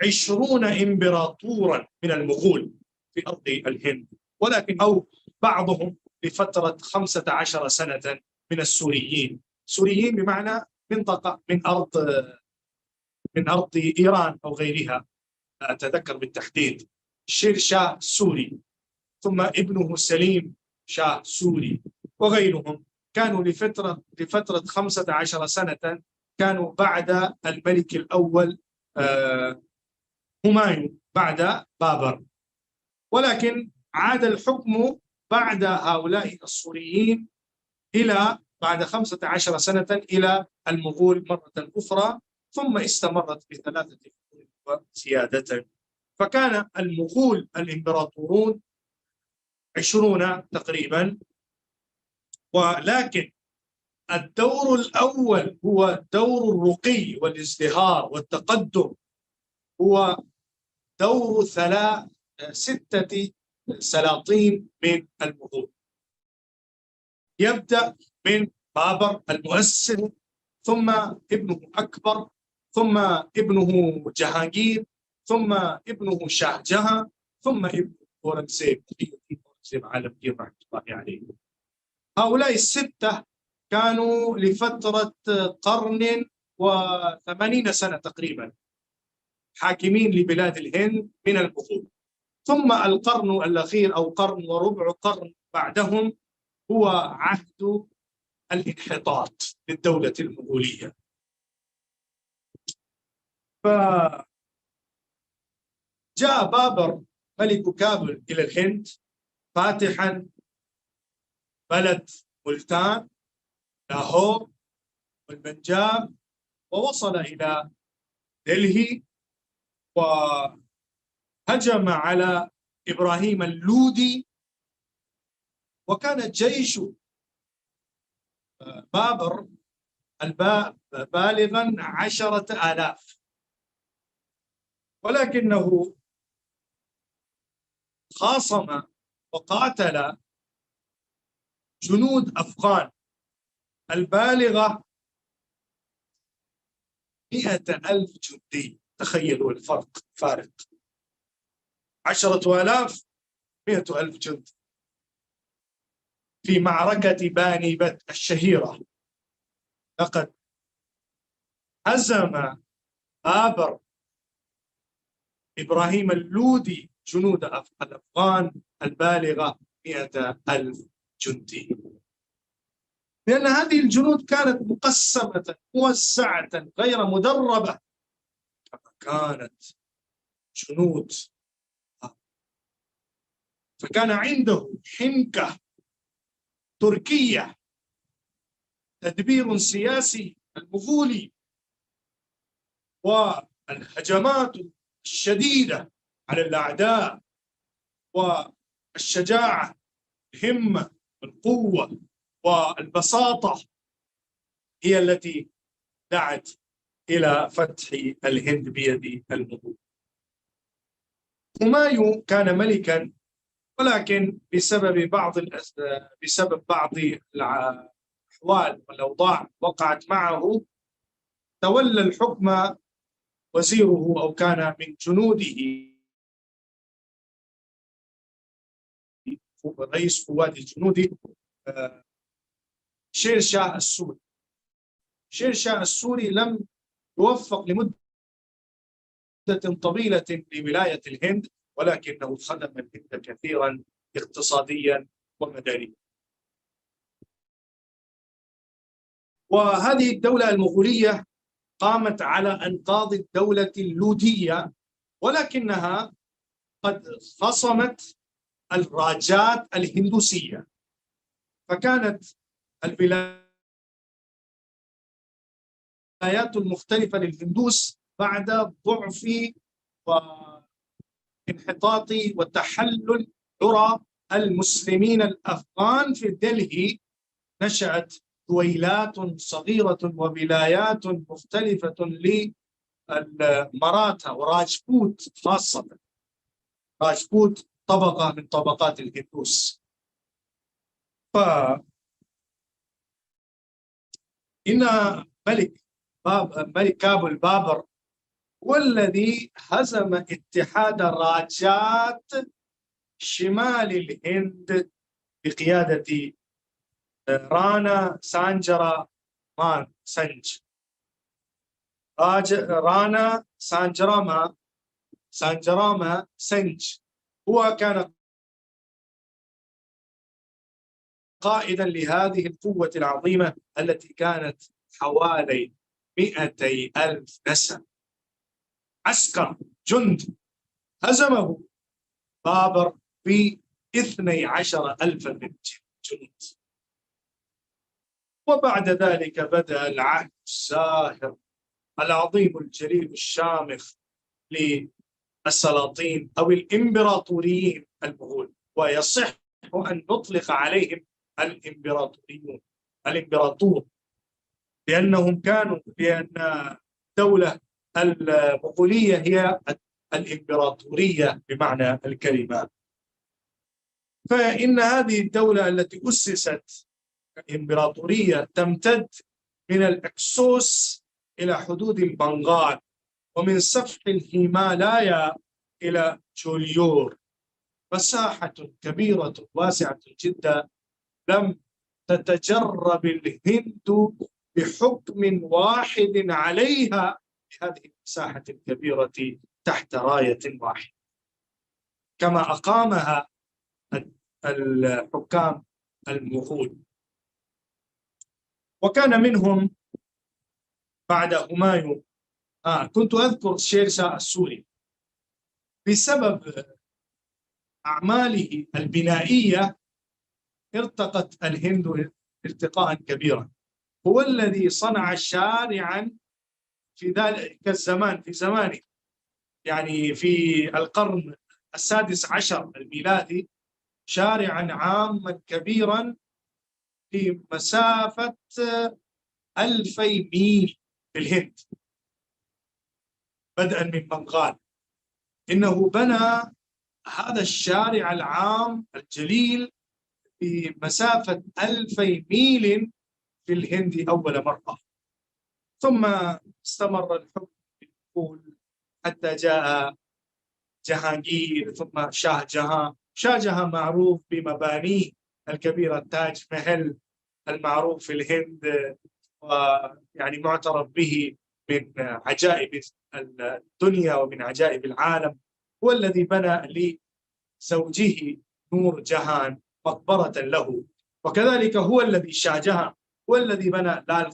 20 إمبراطورا من المغول في أرض الهند، ولكن أو بعضهم لفترة 15 سنة من السوريين. سوريين بمعنى منطقة من أرض إيران أو غيرها، لا أتذكر بالتحديد. شير شاه سوري، ثم ابنه سليم شاه سوري، وغيرهم كانوا لفترة 15 سنة، كانوا بعد الملك الأول همايون بعد بابر، ولكن عاد الحكم بعد هؤلاء السوريين إلى بعد 15 سنة إلى المغول مرة أخرى، ثم استمرت ب3 قرون وزيادة. فكان المغول الإمبراطورون 20 تقريبا، ولكن الدور الأول هو دور الرقي والازدهار والتقدم، هو دور 6 سلاطين من المغول، يبدأ من بابر المؤسس، ثم ابنه أكبر، ثم ابنه جهانجير، ثم ابنه شاه جهان، ثم ابنه أورنغزيب عالمگير رحمة الله عليه. هؤلاء ال6 كانوا لفترة قرن و80 سنة تقريبا حاكمين لبلاد الهند من المغول. ثم القرن الأخير أو قرن وربع قرن بعدهم هو عهد الانحطاط للدولة المغولية. فجاء بابر ملك كابل إلى الهند فاتحا بلد ملتان، لاهور، والبنجاب، ووصل إلى دلهي وهجم على إبراهيم اللودي. وكان جيش بابر بالغا 10,000، ولكنه خاصم وقاتل جنود أفغان البالغة 100,000 جندي. تخيلوا فارق 10,000 100,000 جندي في معركة باني بت الشهيرة. لقد هزم بابر إبراهيم اللودي جنود الأفغان البالغة 100,000 جندي، لأن هذه الجنود كانت مقسمة موزعة غير مدربة كما كانت جنود. فكان عنده حنكة تركية، تدبير سياسي المغولي، والهجمات الشديدة على الأعداء، والشجاعة، الهمة، القوة والبساطة هي التي دعت إلى فتح الهند بيد المغول. همايون كان ملكا، ولكن بسبب بعض الأحوال والأوضاع وقعت معه، تولى الحكم وزيره أو كان من جنوده رئيس قوات الجنود شير شاه السوري. شير شاه السوري لم يوفق لمدة طويلة لولاية الهند، ولكنه خدم الهند كثيرا اقتصاديا ومدنيا. وهذه الدولة المغولية قامت على أنقاض الدولة اللودية، ولكنها قد خصمت الراجات الهندوسية، فكانت الولايات المختلفة للهندوس بعد ضعف وانحطاط وتحلل عرى المسلمين الأفغان في دلهي، نشأت دويلات صغيرة وولايات مختلفة للمراتا وراجبوت، خاصة راجبوت طبقة من طبقات الهندوس. فإن ملك كابل بابر هو الذي هزم اتحاد راجات شمال الهند بقيادة رانا سانجرا مان سنج. رانا سانجراما سنج هو كان قائدا لهذه القوة العظيمة التي كانت حوالي 200,000 نسمة، عسكر جند. هزمه بابر ب 12,000 من جنود. وبعد ذلك بدأ العهد الساهر العظيم الجليل الشامخ للسلاطين أو الإمبراطوريين المغول، ويصح أن نطلق عليهم الإمبراطور، لأن الدولة المغولية هي الإمبراطورية بمعنى الكلمة. فإن هذه الدولة التي أسست إمبراطورية تمتد من الأكسوس إلى حدود البنغال، ومن سفح الهيمالايا إلى جوليور، مساحة كبيرة واسعة جدا لم تتجرب الهند بحكم واحد عليها بهذه المساحة الكبيرة تحت راية واحدة، كما أقامها الحكام المغول. وكان منهم بعد همايون كنت أذكر شير شاه السوري بسبب أعماله البنائية ارتقت الهند ارتقاء كبيرا. هو الذي صنع شارعا في ذلك الزمان، في زمانه، يعني في القرن السادس عشر الميلادي، شارعا عاما كبيرا في مسافة 2000 ميل في الهند بدءا من بنغال. إنه بنى هذا الشارع العام الجليل في مسافة 2000 ميل في الهند أول مرة. ثم استمر الحكم في المغول حتى جاء جهانجير، ثم شاه جهان. شاه جهان معروف بمبانيه الكبيرة، تاج محل المعروف في الهند، ويعني معترف به من عجائب الدنيا ومن عجائب العالم. هو الذي بنى لزوجه نور جهان مقبرة له، وكذلك هو الذي شاه جهان هو الذي بنى لال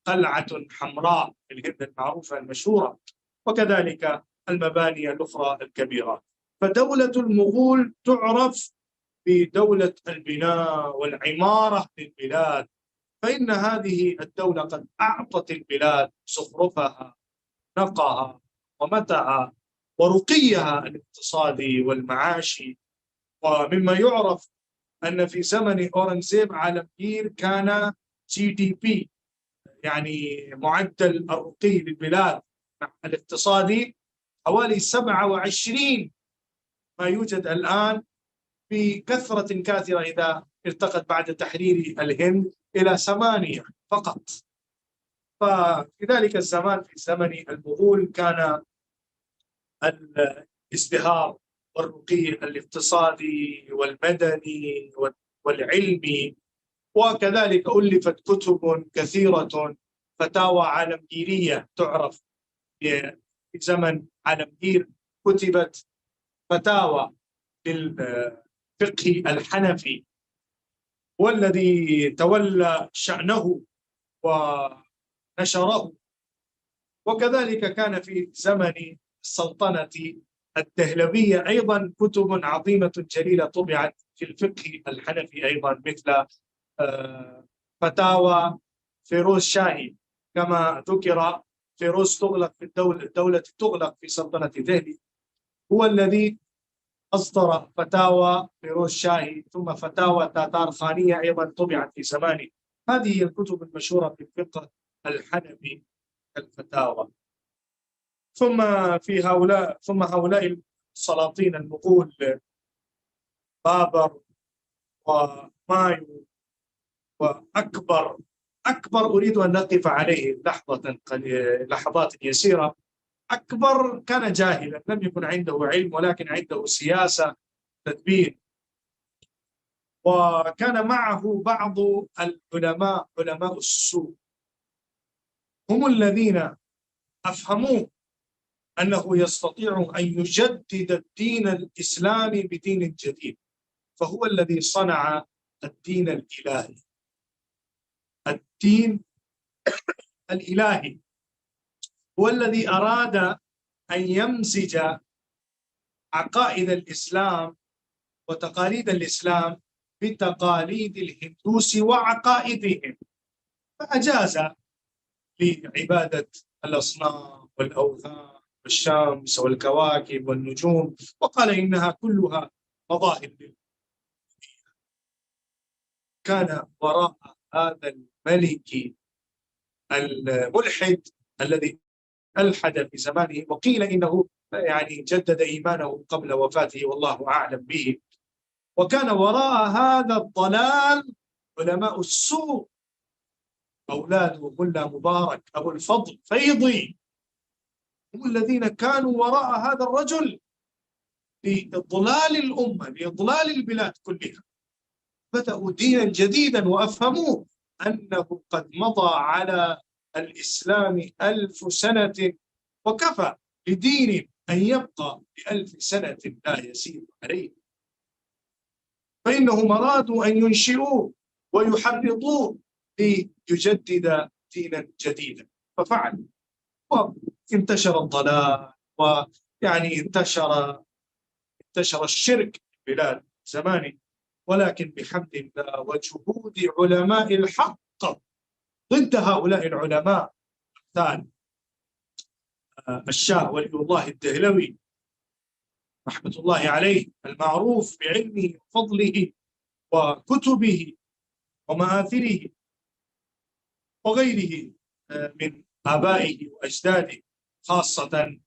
قلعة حمراء في الهند المعروفة المشهورة، وكذلك المباني الأخرى الكبيرة. فدولة المغول تعرف بدولة البناء والعمارة للبلاد، فإن هذه الدولة قد أعطت البلاد زخرفها، نقها ومتعها ورقيها الاقتصادي والمعاشي. ومما يعرف أن في زمن أورنغزيب عالمگير كان GDP، يعني معدل الرقي للبلاد الاقتصادي، حوالي 27 ما يوجد الآن بكثرة كاثرة إذا ارتقت بعد تحرير الهند إلى 8 فقط. ففي ذلك الزمان في زمن المغول كان الازدهار والرقي الاقتصادي والمدني والعلمي، وكذلك ألفت كتب كثيرة، فتاوى عالمگيرية تعرف في زمن عالمگير، كتبت فتاوى للفقه الحنفي، والذي تولى شأنه ونشره. وكذلك كان في زمن السلطنة الدهلوية أيضا كتب عظيمة جليلة طبعت في الفقه الحنفي أيضا، مثل فتاوى فيروز شاهي. كما ذكر فيروز تغلق في الدولة تغلق في سلطنة دهلي، هو الذي أصدر فتاوى فيروز شاهي، ثم فتاوى تاتار خانية أيضا طبعت في زمانه. هذه الكتب المشهورة في الفقه الحنفي الفتاوى. ثم هؤلاء السلاطين المغول، بابر ومايو وأكبر. أريد أن نقف عليه لحظات يسيرة. أكبر كان جاهلا، لم يكن عنده علم، ولكن عنده سياسة تدبير. وكان معه بعض العلماء، علماء السوء، هم الذين أفهموه أنه يستطيع أن يجدد الدين الإسلامي بدين جديد، فهو الذي صنع الدين الإلهي. الدين الإلهي هو الذي أراد أن يمزج عقائد الإسلام وتقاليد الإسلام بتقاليد الهندوس وعقائدهم، فأجاز لعبادة الأصنام والأوثان والشمس والكواكب والنجوم، وقال إنها كلها مظاهر. كان وراء هذا الملك الملحد الذي ألحد في زمانه، وقيل إنه يعني جدد إيمانه قبل وفاته والله أعلم به. وكان وراء هذا الضلال علماء السوء، أولاد ملا مبارك أبو الفضل فيضي، هم الذين كانوا وراء هذا الرجل لإضلال الأمة، لإضلال البلاد كلها. بدأوا دينا جديدا وأفهموا أنه قد مضى على الإسلام 1000 سنة، وكفى لدين أن يبقى ب1000 سنة لا يسير عليه. فإنهم أرادوا أن ينشئوه ويحرضوه ليجدد دينا جديدا، ففعل، وانتشر الضلال، ويعني انتشر الشرك في بلاد زمانه. ولكن بحمد الله وجهود علماء الحق ضد هؤلاء العلماء، مثال الشاه ولي الله الدهلوي رحمة الله عليه، المعروف بعلمه وفضله وكتبه ومآثره وغيره من آبائه وأجداده، خاصة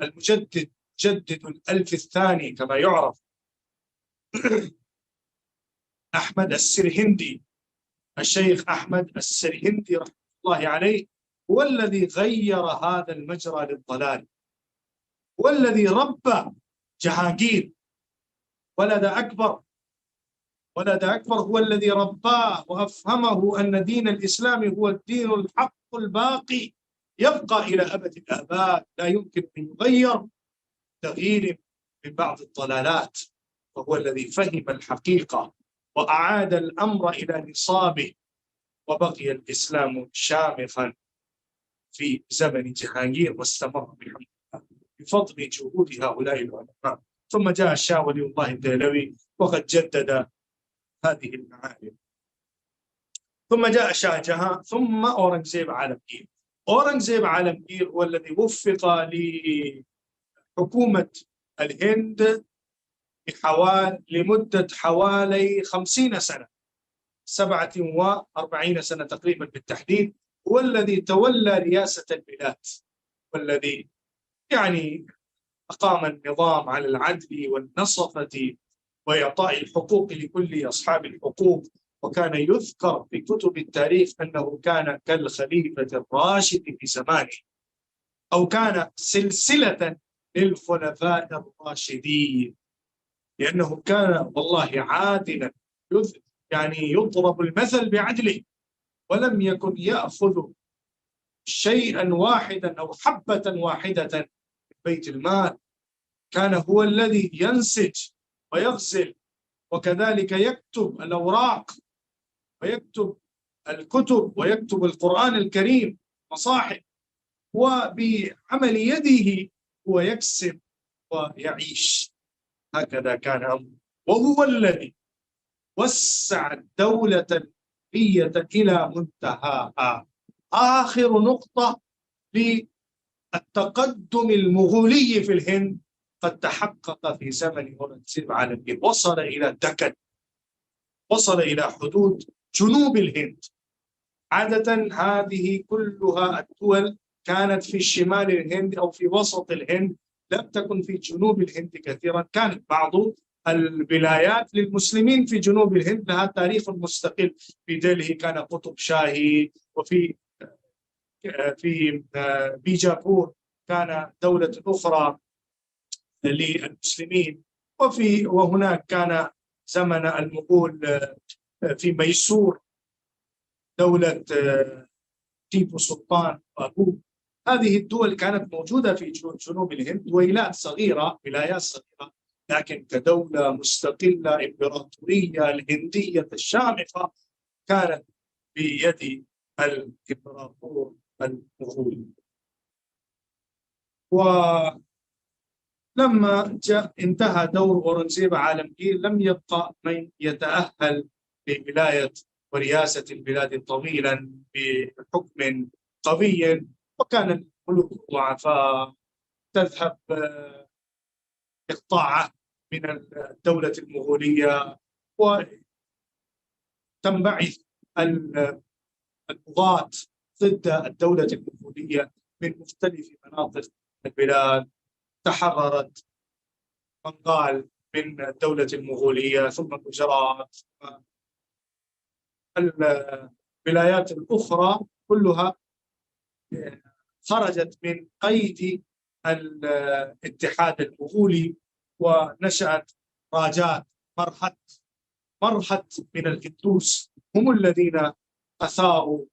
المجدد جدد الألف الثاني كما يعرف أحمد السرهندي، الشيخ أحمد السرهندي رحمة الله عليه، هو الذي غير هذا المجرى للضلال، هو الذي ربى جهانجير ولد أكبر هو الذي رباه وأفهمه أن دين الإسلام هو الدين الحق الباقي يبقى إلى أبد الآباد، لا يمكن أن يغير تغيير من بعض الضلالات، وهو الذي فهم الحقيقة وأعاد الأمر إلى نصابه، وبقي الإسلام شامخا في زمن جهانجير واستمر بحمد الله بفضل جهود هؤلاء العلماء. ثم جاء الشاه ولي الله الدهلوي وقد جدد هذه المعالم. ثم جاء شاه جهان، ثم أورنغزيب عالمگير. أورنغزيب عالمگير هو الذي وفق لحكومة الهند لمدة حوالي 50 سنة، 47 سنة تقريبا بالتحديد، هو الذي تولى رئاسة البلاد، والذي يعني أقام النظام على العدل والنصفة وإعطاء الحقوق لكل أصحاب الحقوق. وكان يذكر في كتب التاريخ أنه كان كالخليفة الراشد في زمانه، أو كان سلسلة للخلفاء الراشدين، لأنه كان والله عادلا، يعني يضرب المثل بعدله، ولم يكن يأخذ شيئا واحدا أو حبة واحدة من بيت المال، كان هو الذي ينسج ويغسل، وكذلك يكتب الأوراق ويكتب الكتب ويكتب القرآن الكريم مصاحف، وبعمل يده هو يكسب ويعيش. هكذا كان أمره، وهو الذي وسع الدولة الملكية إلى منتهاها. آخر نقطة للتقدم المغولي في الهند قد تحقق في زمن أورنغزيب عالمگير، وصل إلى دكن، وصل إلى حدود جنوب الهند. عادة هذه كلها الدول كانت في شمال الهند أو في وسط الهند، لم تكن في جنوب الهند كثيرا. كانت بعض الولايات للمسلمين في جنوب الهند لها تاريخ مستقل، في دلهي كان قطب شاهي، وفي بيجاپور كان دولة أخرى للمسلمين، وهناك كان زمن المغول في ميسور دولة تيبو سلطان وأبوه. هذه الدول كانت موجودة في جنوب الهند، ولايات صغيرة، لكن كدولة مستقلة إمبراطورية الهندية الشامخة كانت بيد الإمبراطور المغولي. ولما انتهى دور أورنغزيب عالمگير لم يبقى من يتأهل لولاية ورئاسة البلاد طويلا بحكم قوي، وكان الملوك ضعفاء، تذهب إقطاعات من الدولة المغولية، وتنبعث البغاة ضد الدولة المغولية من مختلف مناطق البلاد. تحررت بنغال من الدولة المغولية، ثم جرات الولايات الأخرى كلها خرجت من قيد الاتحاد المغولي، ونشأت راجات مرحت من الهندوس، هم الذين أثاروا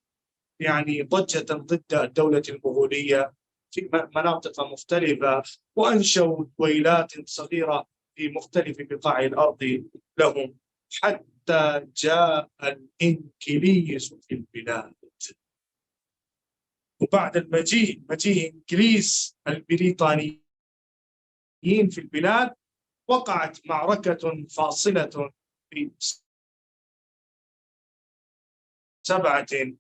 يعني ضجة ضد الدولة المغولية في مناطق مختلفة، وأنشأوا دويلات صغيرة في مختلف بقاع الأرض لهم حتى جاء الإنكليز في البلاد. وبعد مجيء إنكليز البريطانيين في البلاد، وقعت معركة فاصلة في 57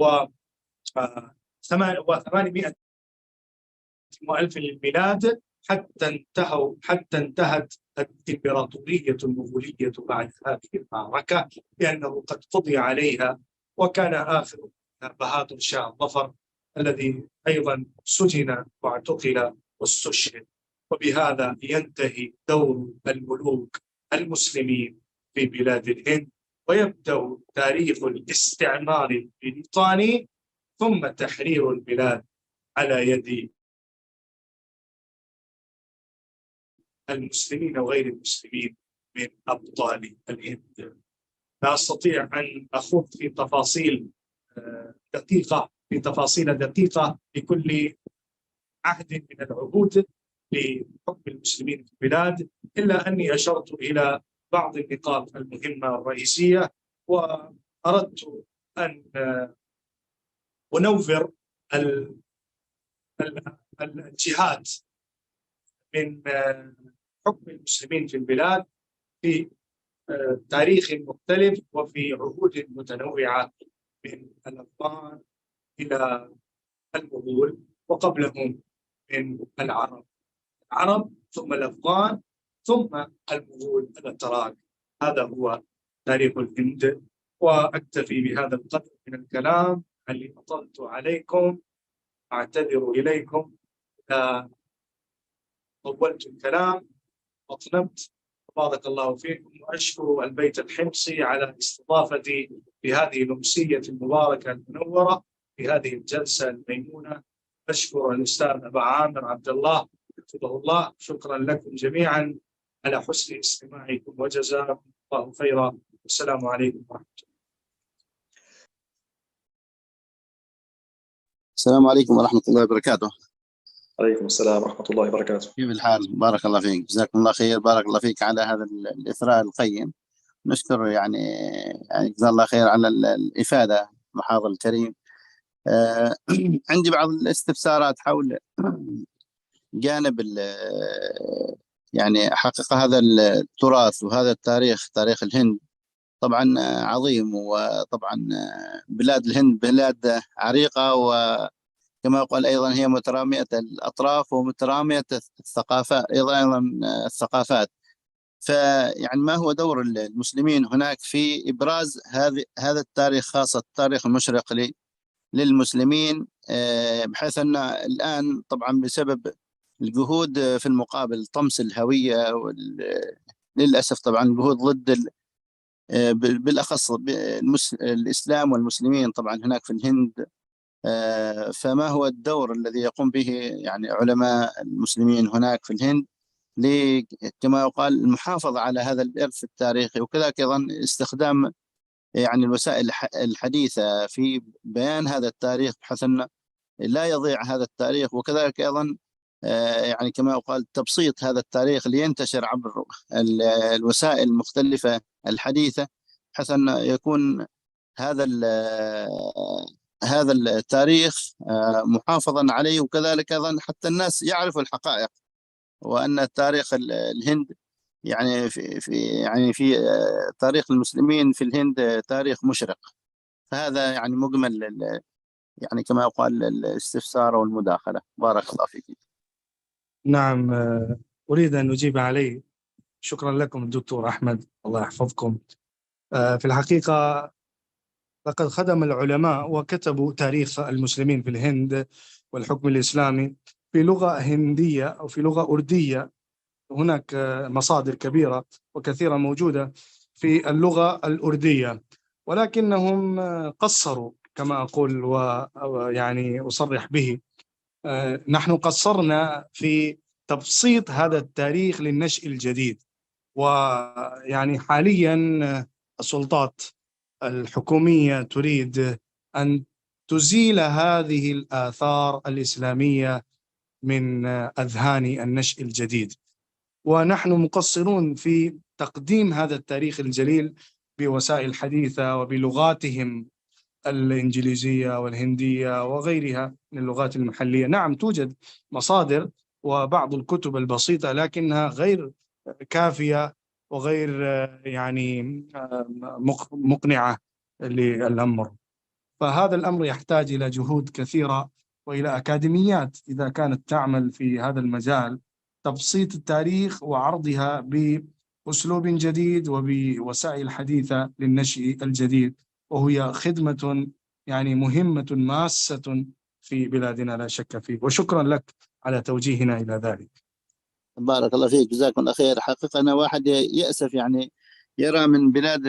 و800 وألف للميلاد، حتى انتهت الإمبراطورية المغولية بعد هذه المعركة، لأنه قد قضي عليها، وكان آخر بهادر شاه ظفر الذي أيضا سجن واعتقل واستشهد. وبهذا ينتهي دور الملوك المسلمين في بلاد الهند، ويبدأ تاريخ الاستعمار البريطاني، ثم تحرير البلاد على يد المسلمين وغير المسلمين من أبطال الهند. لا أستطيع أن أخوض في تفاصيل دقيقة لكل عهد من العهود لحكم المسلمين في البلاد، إلا أني أشرت إلى بعض النقاط المهمة الرئيسية، وأردت أن أنوّر الجهات من حكم المسلمين في البلاد في تاريخ مختلف وفي عهود متنوعة، من الأفغان إلى المغول، وقبلهم من العرب ثم الأفغان ثم المغول الأتراك. هذا هو تاريخ الهند. وأكتفي بهذا القدر من الكلام اللي أطلت عليكم، أعتذر إليكم إذا طولت الكلام أطنبت. بارك الله فيكم، وأشكر البيت الحمصي على استضافتي في هذه الأمسية المباركة المنورة في هذه الجلسة الميمونة. أشكر الأستاذ أبا عامر عبد الله حفظه الله. شكرا لكم جميعا على حسن استماعكم، وجزاكم الله خيرا. والسلام عليكم ورحمة الله. السلام عليكم ورحمة الله وبركاته. عليكم السلام ورحمة الله وبركاته. كيف الحال؟ بارك الله فيك، جزاكم الله خير، بارك الله فيك على هذا الإثراء القيم. نشكر يعني جزاه الله خير على الإفادة، المحاضر الكريم. عندي بعض الاستفسارات حول جانب يعني حقيقة هذا التراث وهذا التاريخ، تاريخ الهند طبعا عظيم، وطبعا بلاد الهند بلاد عريقة، وكما يقال أيضا هي مترامية الأطراف ومترامية الثقافات أيضا الثقافات. فيعني ما هو دور المسلمين هناك في إبراز هذا التاريخ، خاصة التاريخ المشرق للمسلمين، بحيث أن الآن طبعا بسبب الجهود في المقابل طمس الهوية، للأسف طبعا الجهود ضد بالأخص الإسلام والمسلمين طبعا هناك في الهند. فما هو الدور الذي يقوم به يعني علماء المسلمين هناك في الهند كما يقال المحافظة على هذا الإرث التاريخي، وكذلك أيضا استخدام يعني الوسائل الحديثة في بيان هذا التاريخ بحيث أن لا يضيع هذا التاريخ، وكذلك أيضا يعني كما يقال تبسيط هذا التاريخ لينتشر عبر الوسائل المختلفة الحديثة، بحيث أن يكون هذا التاريخ محافظا عليه، وكذلك أيضا حتى الناس يعرفوا الحقائق، وأن تاريخ الهند يعني في تاريخ المسلمين في الهند تاريخ مشرق. فهذا يعني مجمل يعني كما يقال الاستفسار والمداخلة. بارك الله فيك. نعم، أريد أن أجيب عليه. شكرا لكم الدكتور أحمد، الله يحفظكم. في الحقيقة لقد خدم العلماء وكتبوا تاريخ المسلمين في الهند والحكم الإسلامي في لغة هندية أو في لغة أردية. هناك مصادر كبيرة وكثيرة موجودة في اللغة الأردية، ولكنهم قصروا كما أقول، ويعني أصرح به. نحن قصرنا في تبسيط هذا التاريخ للنشء الجديد. ويعني حاليا السلطات الحكومية تريد أن تزيل هذه الآثار الإسلامية من أذهان النشء الجديد، ونحن مقصرون في تقديم هذا التاريخ الجليل بوسائل حديثة وبلغاتهم الإنجليزية والهندية وغيرها من اللغات المحلية. نعم توجد مصادر وبعض الكتب البسيطة، لكنها غير كافية وغير يعني مقنعة للأمر. فهذا الأمر يحتاج إلى جهود كثيرة وإلى أكاديميات إذا كانت تعمل في هذا المجال، تبسيط التاريخ وعرضها بأسلوب جديد وبوسائل حديثة للنشء الجديد، وهي خدمة يعني مهمة ماسة في بلادنا لا شك فيه. وشكرا لك على توجيهنا إلى ذلك. بارك الله فيك، جزاكم الله خير. حقيقة أنا واحد يأسف يعني يرى من بلاد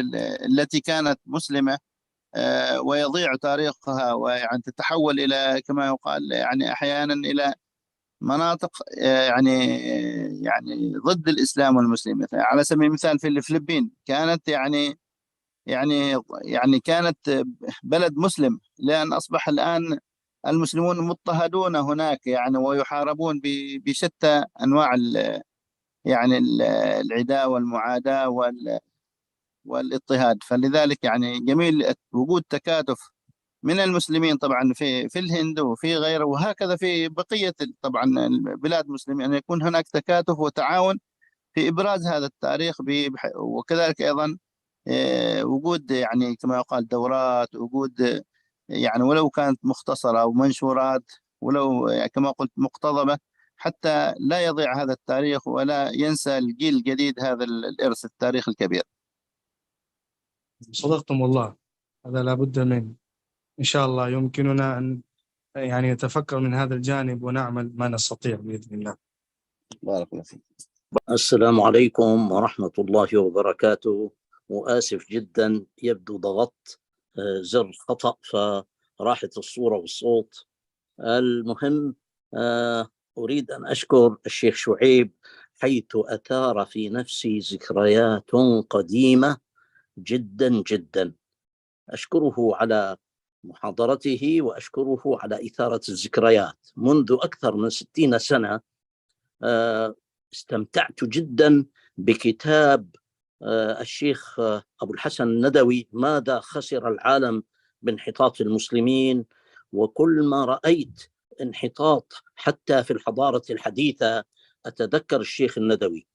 التي كانت مسلمة ويضيع تاريخها، ويعني تتحول إلى كما يقال يعني أحيانا إلى مناطق يعني ضد الإسلام والمسلمين. على سبيل المثال في الفلبين كانت يعني كانت بلد مسلم، لأن أصبح الآن المسلمون مضطهدون هناك يعني، ويحاربون بشتى أنواع يعني العداء والمعاداة والاضطهاد. فلذلك يعني جميل وجود تكاتف من المسلمين طبعا في الهند وفي غيره، وهكذا في بقية طبعا البلاد المسلمين، أن يكون هناك تكاتف وتعاون في إبراز هذا التاريخ. وكذلك أيضا وجود يعني كما يقال دورات، وجود يعني ولو كانت مختصرة أو منشورات، ولو يعني كما قلت مقتضبة، حتى لا يضيع هذا التاريخ ولا ينسى الجيل الجديد هذا الإرث التاريخ الكبير. صدقتم والله، هذا لابد منه. إن شاء الله يمكننا أن يعني نتفكر من هذا الجانب ونعمل ما نستطيع بإذن الله. بارك الله فيك. السلام عليكم ورحمة الله وبركاته. وآسف جدا، يبدو ضغطت زر خطأ فراحت الصورة والصوت. المهم أريد أن أشكر الشيخ شعيب حيث أثار في نفسي ذكريات قديمة جدا جدا. أشكره على محاضرته وأشكره على إثارة الذكريات. منذ أكثر من 60 سنة استمتعت جدا بكتاب الشيخ أبو الحسن الندوي، ماذا خسر العالم بانحطاط المسلمين. وكل ما رأيت انحطاط حتى في الحضارة الحديثة أتذكر الشيخ الندوي،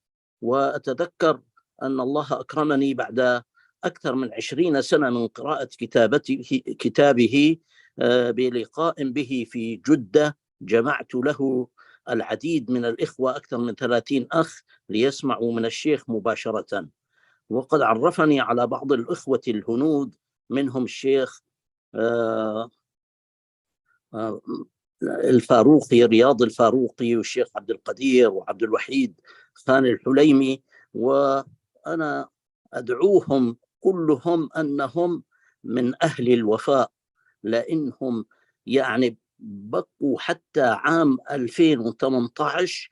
وأتذكر أن الله أكرمني بعد أكثر من 20 سنة من قراءة كتابه بلقاء به في جدة. جمعت له العديد من الإخوة، أكثر من 30 أخ، ليسمعوا من الشيخ مباشرة. وقد عرفني على بعض الإخوة الهنود، منهم الشيخ الفاروقي، رياض الفاروقي، والشيخ عبد القدير وعبد الوحيد خان الحليمي. وأنا أدعوهم كلهم أنهم من أهل الوفاء، لأنهم يعني بقوا حتى عام 2018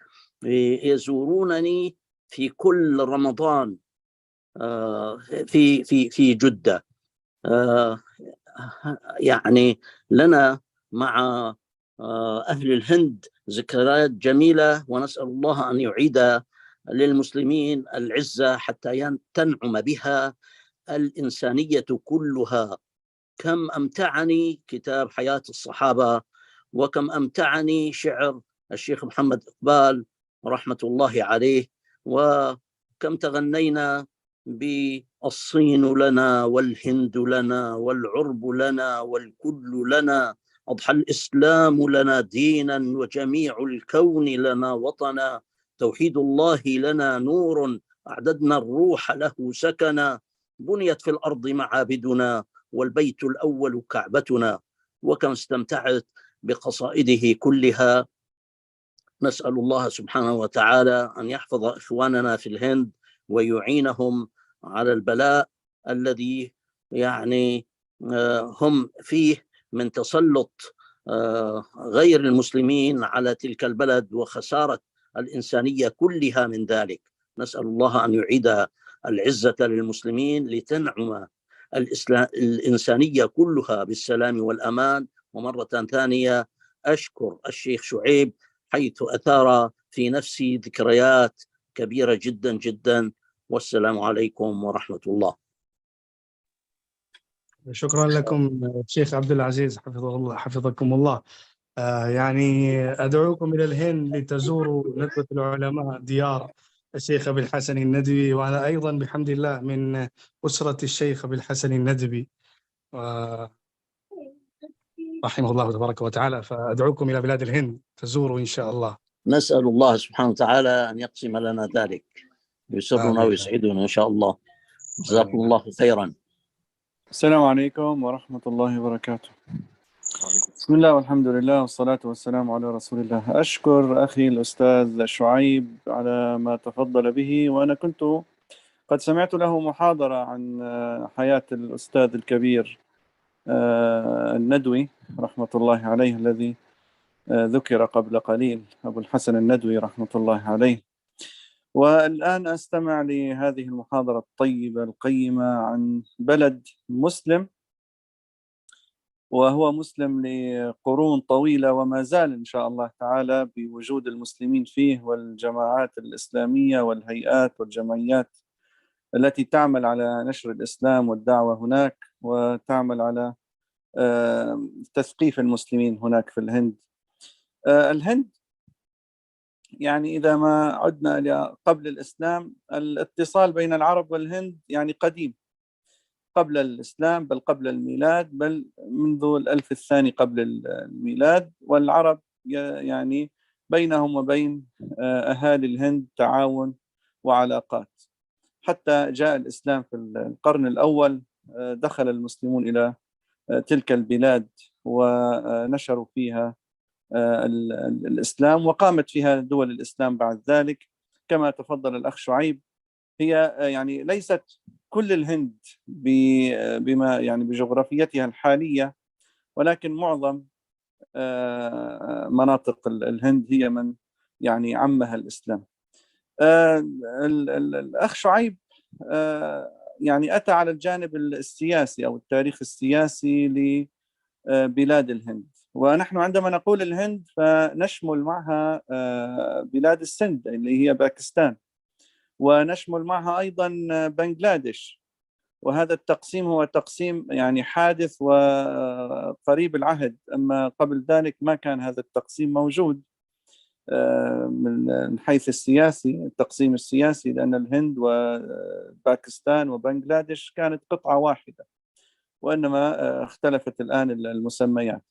يزورونني في كل رمضان في جدة. يعني لنا مع أهل الهند ذكريات جميلة، ونسأل الله أن يعيد للمسلمين العزة حتى تنعم بها الإنسانية كلها. كم أمتعني كتاب حياة الصحابة، وكم أمتعني شعر الشيخ محمد إقبال رحمة الله عليه، وكم تغنينا بالصين لنا والهند لنا والعرب لنا والكل لنا، أضحى الإسلام لنا دينا وجميع الكون لنا وطنا، توحيد الله لنا نور أعددنا الروح له سكنا، بنيت في الأرض معابدنا والبيت الأول كعبتنا. وكم استمتعت بقصائده كلها. نسأل الله سبحانه وتعالى أن يحفظ إخواننا في الهند ويعينهم على البلاء الذي يعني هم فيه من تسلط غير المسلمين على تلك البلد وخسارة الإنسانية كلها من ذلك. نسأل الله أن يعيد العزة للمسلمين لتنعم الإنسانية كلها بالسلام والأمان. ومرة ثانية أشكر الشيخ شعيب حيث أثار في نفسي ذكريات كبيرة جدا جدا، والسلام عليكم ورحمة الله. شكرا لكم شيخ عبد العزيز، حفظكم الله. يعني أدعوكم إلى الهند لتزوروا ندوة العلماء ديار الشيخ أبي الحسن الندوي، وأنا أيضا بحمد الله من أسرة الشيخ أبي الحسن الندوي رحمه الله تبارك وتعالى، فأدعوكم إلى بلاد الهند تزوروا إن شاء الله. نسأل الله سبحانه وتعالى أن يقسم لنا ذلك، يسرنا ويسعدنا إن شاء الله. جزاكم الله خيرا. السلام عليكم ورحمة الله وبركاته. بسم الله والحمد لله والصلاة والسلام على رسول الله. أشكر أخي الأستاذ شعيب على ما تفضل به، وأنا كنت قد سمعت له محاضرة عن حياة الأستاذ الكبير الندوي رحمة الله عليه، الذي ذكر قبل قليل، أبو الحسن الندوي رحمة الله عليه. والآن أستمع لهذه المحاضرة الطيبة القيمة عن بلد مسلم، وهو مسلم لقرون طويلة وما زال إن شاء الله تعالى بوجود المسلمين فيه، والجماعات الإسلامية والهيئات والجمعيات التي تعمل على نشر الإسلام والدعوة هناك، وتعمل على تثقيف المسلمين هناك في الهند. الهند يعني إذا ما عدنا إلى قبل الإسلام، الاتصال بين العرب والهند يعني قديم، قبل الإسلام، بل قبل الميلاد، بل منذ الألف الثاني قبل الميلاد. والعرب يعني بينهم وبين أهالي الهند تعاون وعلاقات، حتى جاء الإسلام في القرن الأول. دخل المسلمون إلى تلك البلاد ونشروا فيها الإسلام، وقامت فيها دول الإسلام بعد ذلك. كما تفضل الأخ شعيب، هي يعني ليست كل الهند بما يعني بجغرافيتها الحالية، ولكن معظم مناطق الهند هي من يعني عمها الإسلام. الأخ شعيب يعني أتى على الجانب السياسي أو التاريخ السياسي لبلاد الهند. ونحن عندما نقول الهند فنشمل معها بلاد السند اللي هي باكستان، ونشمل معها أيضا بنغلاديش. وهذا التقسيم هو تقسيم يعني حادث وقريب العهد، أما قبل ذلك ما كان هذا التقسيم موجود من حيث السياسي، التقسيم السياسي، لأن الهند وباكستان وبنغلاديش كانت قطعة واحدة، وإنما اختلفت الآن المسميات.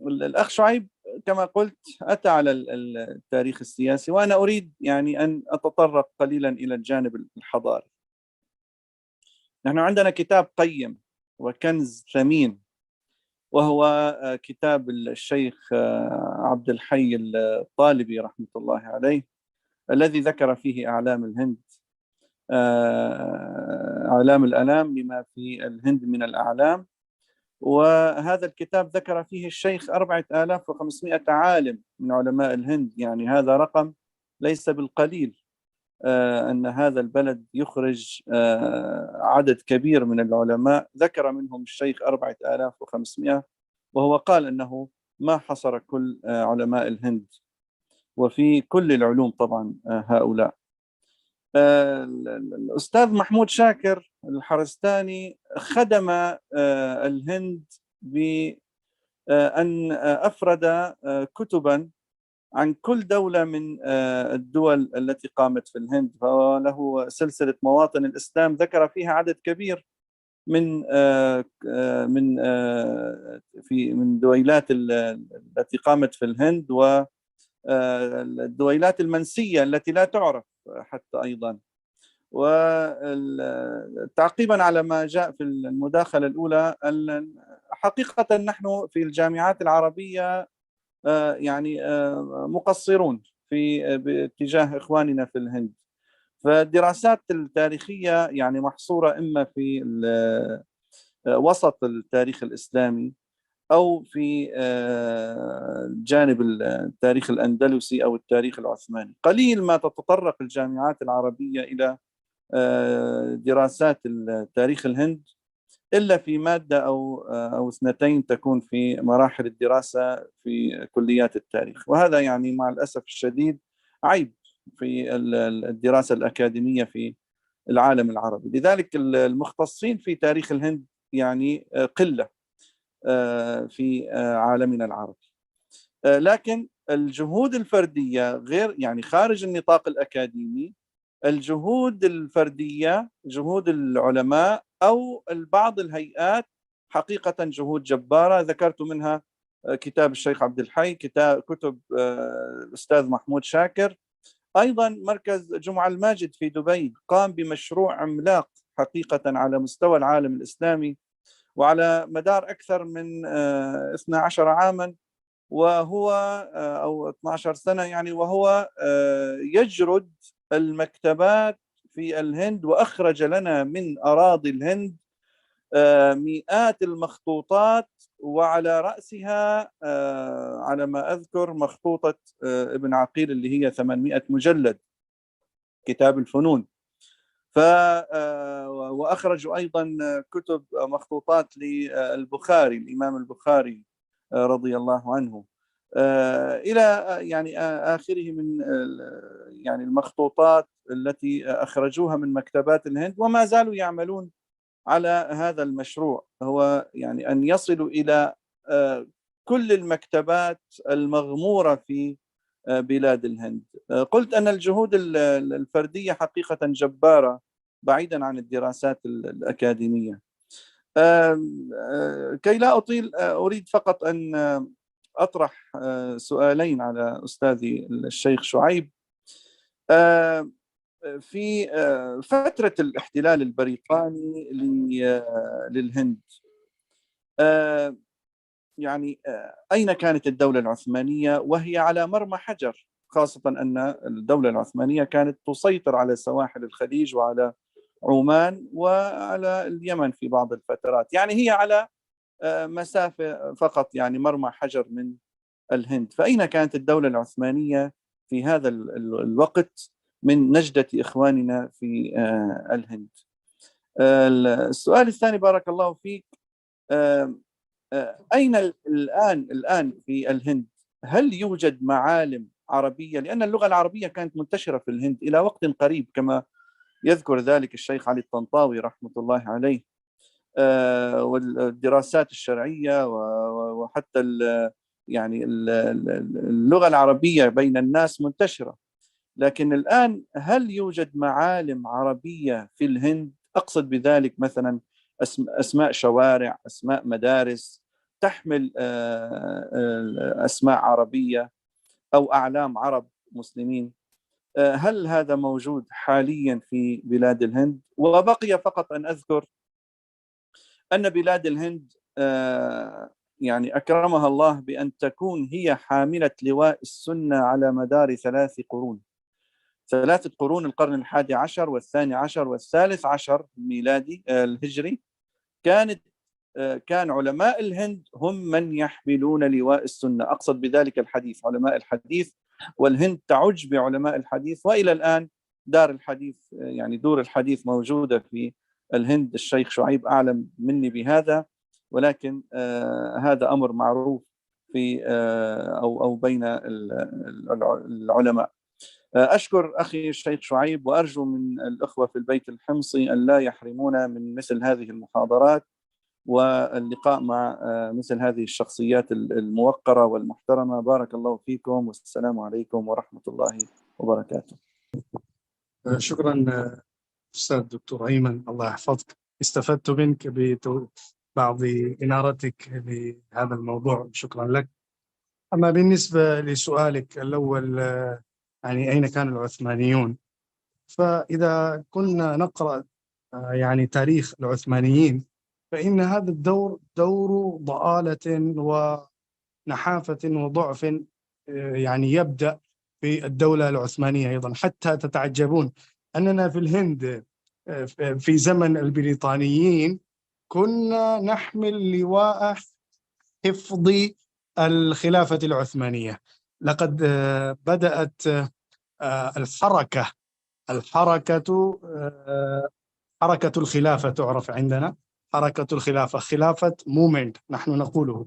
الأخ شعيب كما قلت أتى على التاريخ السياسي، وأنا أريد يعني أن أتطرق قليلا إلى الجانب الحضاري. نحن عندنا كتاب قيم وكنز ثمين، وهو كتاب الشيخ عبد الحي الطالبي رحمة الله عليه، الذي ذكر فيه أعلام الهند، أعلام الأنام لما في الهند من الأعلام. وهذا الكتاب ذكر فيه الشيخ 4500 عالم من علماء الهند، يعني هذا رقم ليس بالقليل، أن هذا البلد يخرج عدد كبير من العلماء، ذكر منهم الشيخ 4500، وهو قال أنه ما حصر كل علماء الهند وفي كل العلوم طبعا هؤلاء. الأستاذ محمود شاكر الحرستاني خدم الهند بأن أفرد كتبا عن كل دولة من الدول التي قامت في الهند، فله سلسلة مواطن الإسلام ذكر فيها عدد كبير من من دويلات التي قامت في الهند، والدويلات المنسية التي لا تعرف حتى أيضا. وتعقيبا على ما جاء في المداخلة الأولى، حقيقة نحن في الجامعات العربية يعني مقصرون في باتجاه إخواننا في الهند. فالدراسات التاريخية يعني محصورة إما في وسط التاريخ الإسلامي، أو في جانب التاريخ الأندلسي أو التاريخ العثماني. قليل ما تتطرق الجامعات العربية إلى دراسات تاريخ الهند، إلا في مادة أو اثنتين تكون في مراحل الدراسة في كليات التاريخ. وهذا يعني مع الأسف الشديد عيب في الدراسة الأكاديمية في العالم العربي. لذلك المختصين في تاريخ الهند يعني قلة في عالمنا العربي. لكن الجهود الفردية غير يعني خارج النطاق الأكاديمي، الجهود الفردية، جهود العلماء أو بعض الهيئات حقيقة جهود جبارة. ذكرت منها كتاب الشيخ عبد الحي، كتب الأستاذ محمود شاكر. أيضا مركز جمعة الماجد في دبي قام بمشروع عملاق حقيقة على مستوى العالم الإسلامي، وعلى مدار أكثر من 12 عاما وهو أو 12 سنة يعني، وهو يجرد المكتبات في الهند، وأخرج لنا من أراضي الهند مئات المخطوطات، وعلى رأسها على ما أذكر مخطوطة ابن عقيل اللي هي 800 مجلد، كتاب الفنون. وأخرجوا أيضا كتب مخطوطات للبخاري، الإمام البخاري رضي الله عنه، إلى يعني آخره من يعني المخطوطات التي أخرجوها من مكتبات الهند، وما زالوا يعملون على هذا المشروع، هو يعني أن يصلوا إلى كل المكتبات المغمورة في بلاد الهند. قلت أن الجهود الفردية حقيقة جبارة بعيدا عن الدراسات الأكاديمية. كي لا أطيل أريد فقط أن أطرح سؤالين على أستاذي الشيخ شعيب. في فترة الاحتلال البريطاني للهند يعني أين كانت الدولة العثمانية وهي على مرمى حجر، خاصة أن الدولة العثمانية كانت تسيطر على سواحل الخليج وعلى عمان وعلى اليمن في بعض الفترات، يعني هي على مسافة فقط يعني مرمى حجر من الهند. فأين كانت الدولة العثمانية في هذا الوقت من نجدة إخواننا في الهند؟ السؤال الثاني بارك الله فيك، أين الآن في الهند هل يوجد معالم عربية؟ لأن اللغة العربية كانت منتشرة في الهند إلى وقت قريب كما يذكر ذلك الشيخ علي الطنطاوي رحمة الله عليه، والدراسات الشرعية وحتى يعني اللغة العربية بين الناس منتشرة. لكن الآن هل يوجد معالم عربية في الهند؟ أقصد بذلك مثلا أسماء شوارع، أسماء مدارس تحمل أسماء عربية أو أعلام عرب مسلمين. هل هذا موجود حاليا في بلاد الهند؟ وبقي فقط أن أذكر أن بلاد الهند يعني أكرمها الله بأن تكون هي حاملة لواء السنة على مدار 3 قرون، 3 قرون، القرن ال11 وال12 وال13 الميلادي الهجري. كان علماء الهند هم من يحملون لواء السنة، أقصد بذلك الحديث، علماء الحديث، والهند تعج بعلماء الحديث، وإلى الآن دار الحديث يعني دور الحديث موجودة في الهند. الشيخ شعيب أعلم مني بهذا، ولكن هذا أمر معروف في أو بين العلماء. أشكر أخي الشيخ شعيب، وأرجو من الأخوة في البيت الحمصي أن لا يحرمونا من مثل هذه المحاضرات واللقاء مع مثل هذه الشخصيات الموقرة والمحترمة. بارك الله فيكم، والسلام عليكم ورحمة الله وبركاته. شكرا أستاذ دكتور أيمن، الله يحفظك. استفدت منك ببعض إنارتك لهذا الموضوع، شكرا لك. أما بالنسبة لسؤالك الأول يعني أين كان العثمانيون، فإذا كنا نقرأ يعني تاريخ العثمانيين فإن هذا الدور دور ضآلة ونحافة وضعف يعني يبدأ في الدولة العثمانية أيضا، حتى تتعجبون أننا في الهند في زمن البريطانيين كنا نحمل لواء حفظ الخلافة العثمانية. لقد بدأت حركة الخلافة تعرف عندنا، حركة الخلافة، خلافة مومنت نحن نقوله.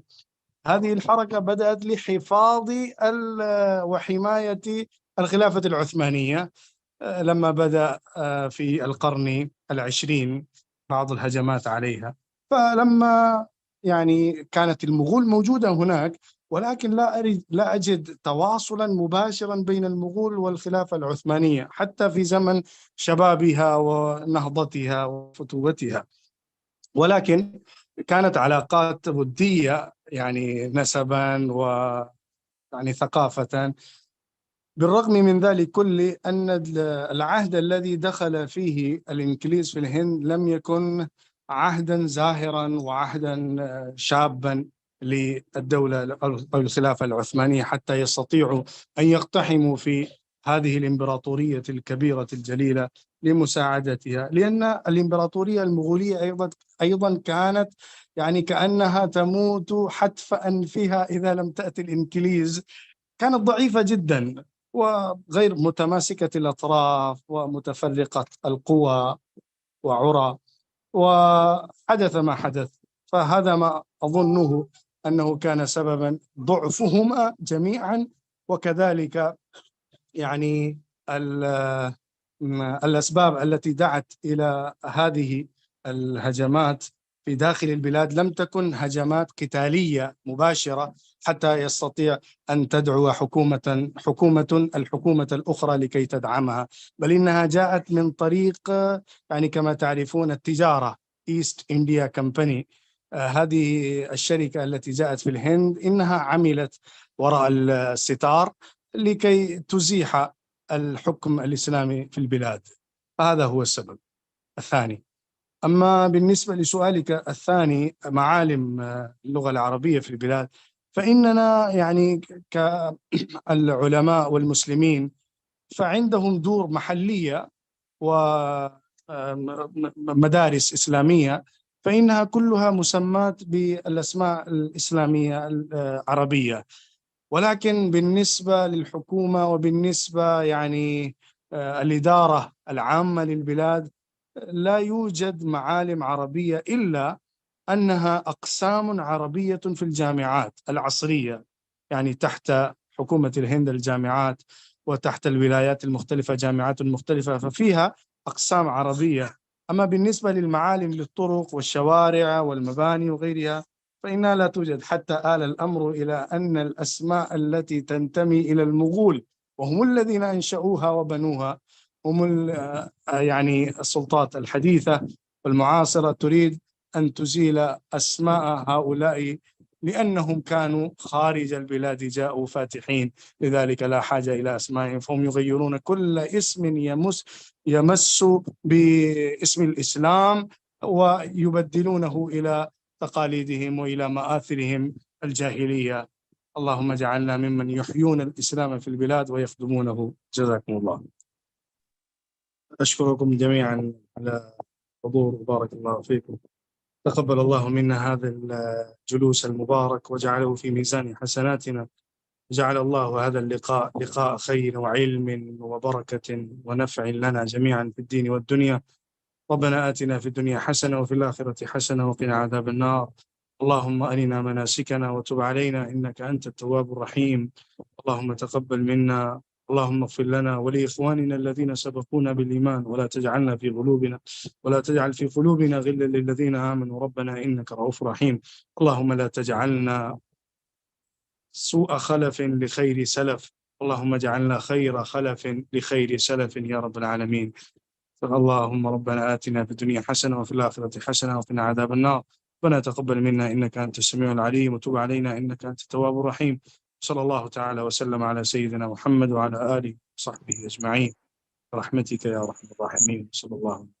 هذه الحركة بدأت لحفاظ وحماية الخلافة العثمانية لما بدأ في القرن العشرين بعض الهجمات عليها، فلما يعني كانت المغول موجودة هناك، ولكن لا أجد تواصلا مباشرا بين المغول والخلافة العثمانية حتى في زمن شبابها ونهضتها وفتوتها، ولكن كانت علاقات ودية يعني نسبا ويعني ثقافة. بالرغم من ذلك كله أن العهد الذي دخل فيه الإنجليز في الهند لم يكن عهدا زاهرا وعهدا شابا للدولة أو الخلافة العثمانية حتى يستطيعوا أن يقتحموا في هذه الإمبراطورية الكبيرة الجليلة لمساعدتها، لأن الإمبراطورية المغولية أيضا كانت يعني كأنها تموت حتف أنفها إذا لم تأتي الإنجليز، كانت ضعيفة جدا وغير متماسكة الأطراف ومتفرقة القوى وعرى، وحدث ما حدث. فهذا ما أظنه أنه كان سببا ضعفهما جميعا، وكذلك يعني الأسباب التي دعت إلى هذه الهجمات في داخل البلاد لم تكن هجمات قتالية مباشرة حتى يستطيع أن تدعو الحكومة الأخرى لكي تدعمها، بل إنها جاءت من طريق يعني كما تعرفون التجارة، إيست إنديا كمباني. هذه الشركة التي جاءت في الهند إنها عملت وراء الستار لكي تزيح الحكم الإسلامي في البلاد. هذا هو السبب الثاني. أما بالنسبة لسؤالك الثاني، معالم اللغة العربية في البلاد، فإننا يعني كالعلماء والمسلمين فعندهم دور محلية ومدارس إسلامية، فإنها كلها مسمات بالأسماء الإسلامية العربية، ولكن بالنسبة للحكومة وبالنسبة يعني الإدارة العامة للبلاد لا يوجد معالم عربية إلا أنها أقسام عربية في الجامعات العصرية، يعني تحت حكومة الهند الجامعات وتحت الولايات المختلفة جامعات مختلفة ففيها أقسام عربية. أما بالنسبة للمعالم للطرق والشوارع والمباني وغيرها فإنها لا توجد، حتى آل الأمر إلى أن الأسماء التي تنتمي إلى المغول وهم الذين أنشأوها وبنوها هم يعني السلطات الحديثة والمعاصرة تريد أن تزيل أسماء هؤلاء لأنهم كانوا خارج البلاد جاءوا فاتحين، لذلك لا حاجة إلى أسمائهم، فهم يغيرون كل اسم يمس باسم الإسلام ويبدلونه إلى تقاليدهم وإلى مآثرهم الجاهلية. اللهم اجعلنا ممن يحيون الإسلام في البلاد ويخدمونه. جزاكم الله. أشكركم جميعا على الحضور وبارك الله فيكم. تقبل الله منا هذا الجلوس المبارك وجعله في ميزان حسناتنا. جعل الله هذا اللقاء لقاء خير وعلم وبركة ونفع لنا جميعا في الدين والدنيا. ربنا آتنا في الدنيا حسنة وفي الآخرة حسنة وقنا عذاب النار. اللهم أرنا مناسكنا وتب علينا إنك أنت التواب الرحيم. اللهم تقبل منا. اللهم اغفر لنا ولإخواننا الذين سبقونا بالإيمان ولا تجعل في قلوبنا غلا للذين آمنوا ربنا إنك رؤوف رحيم. اللهم لا تجعلنا سوء خلف لخير سلف، اللهم اجعلنا خير خلف لخير سلف يا رب العالمين. اللهم ربنا آتنا في الدنيا حسنة وفي الآخرة حسنة وقنا عذاب النار. ربنا تقبل منا إنك أنت السميع العليم وتب علينا إنك أنت التواب الرحيم. صلى الله تعالى وسلم على سيدنا محمد وعلى آله وصحبه أجمعين برحمتك يا أرحم الراحمين. صلى الله عليه وسلم.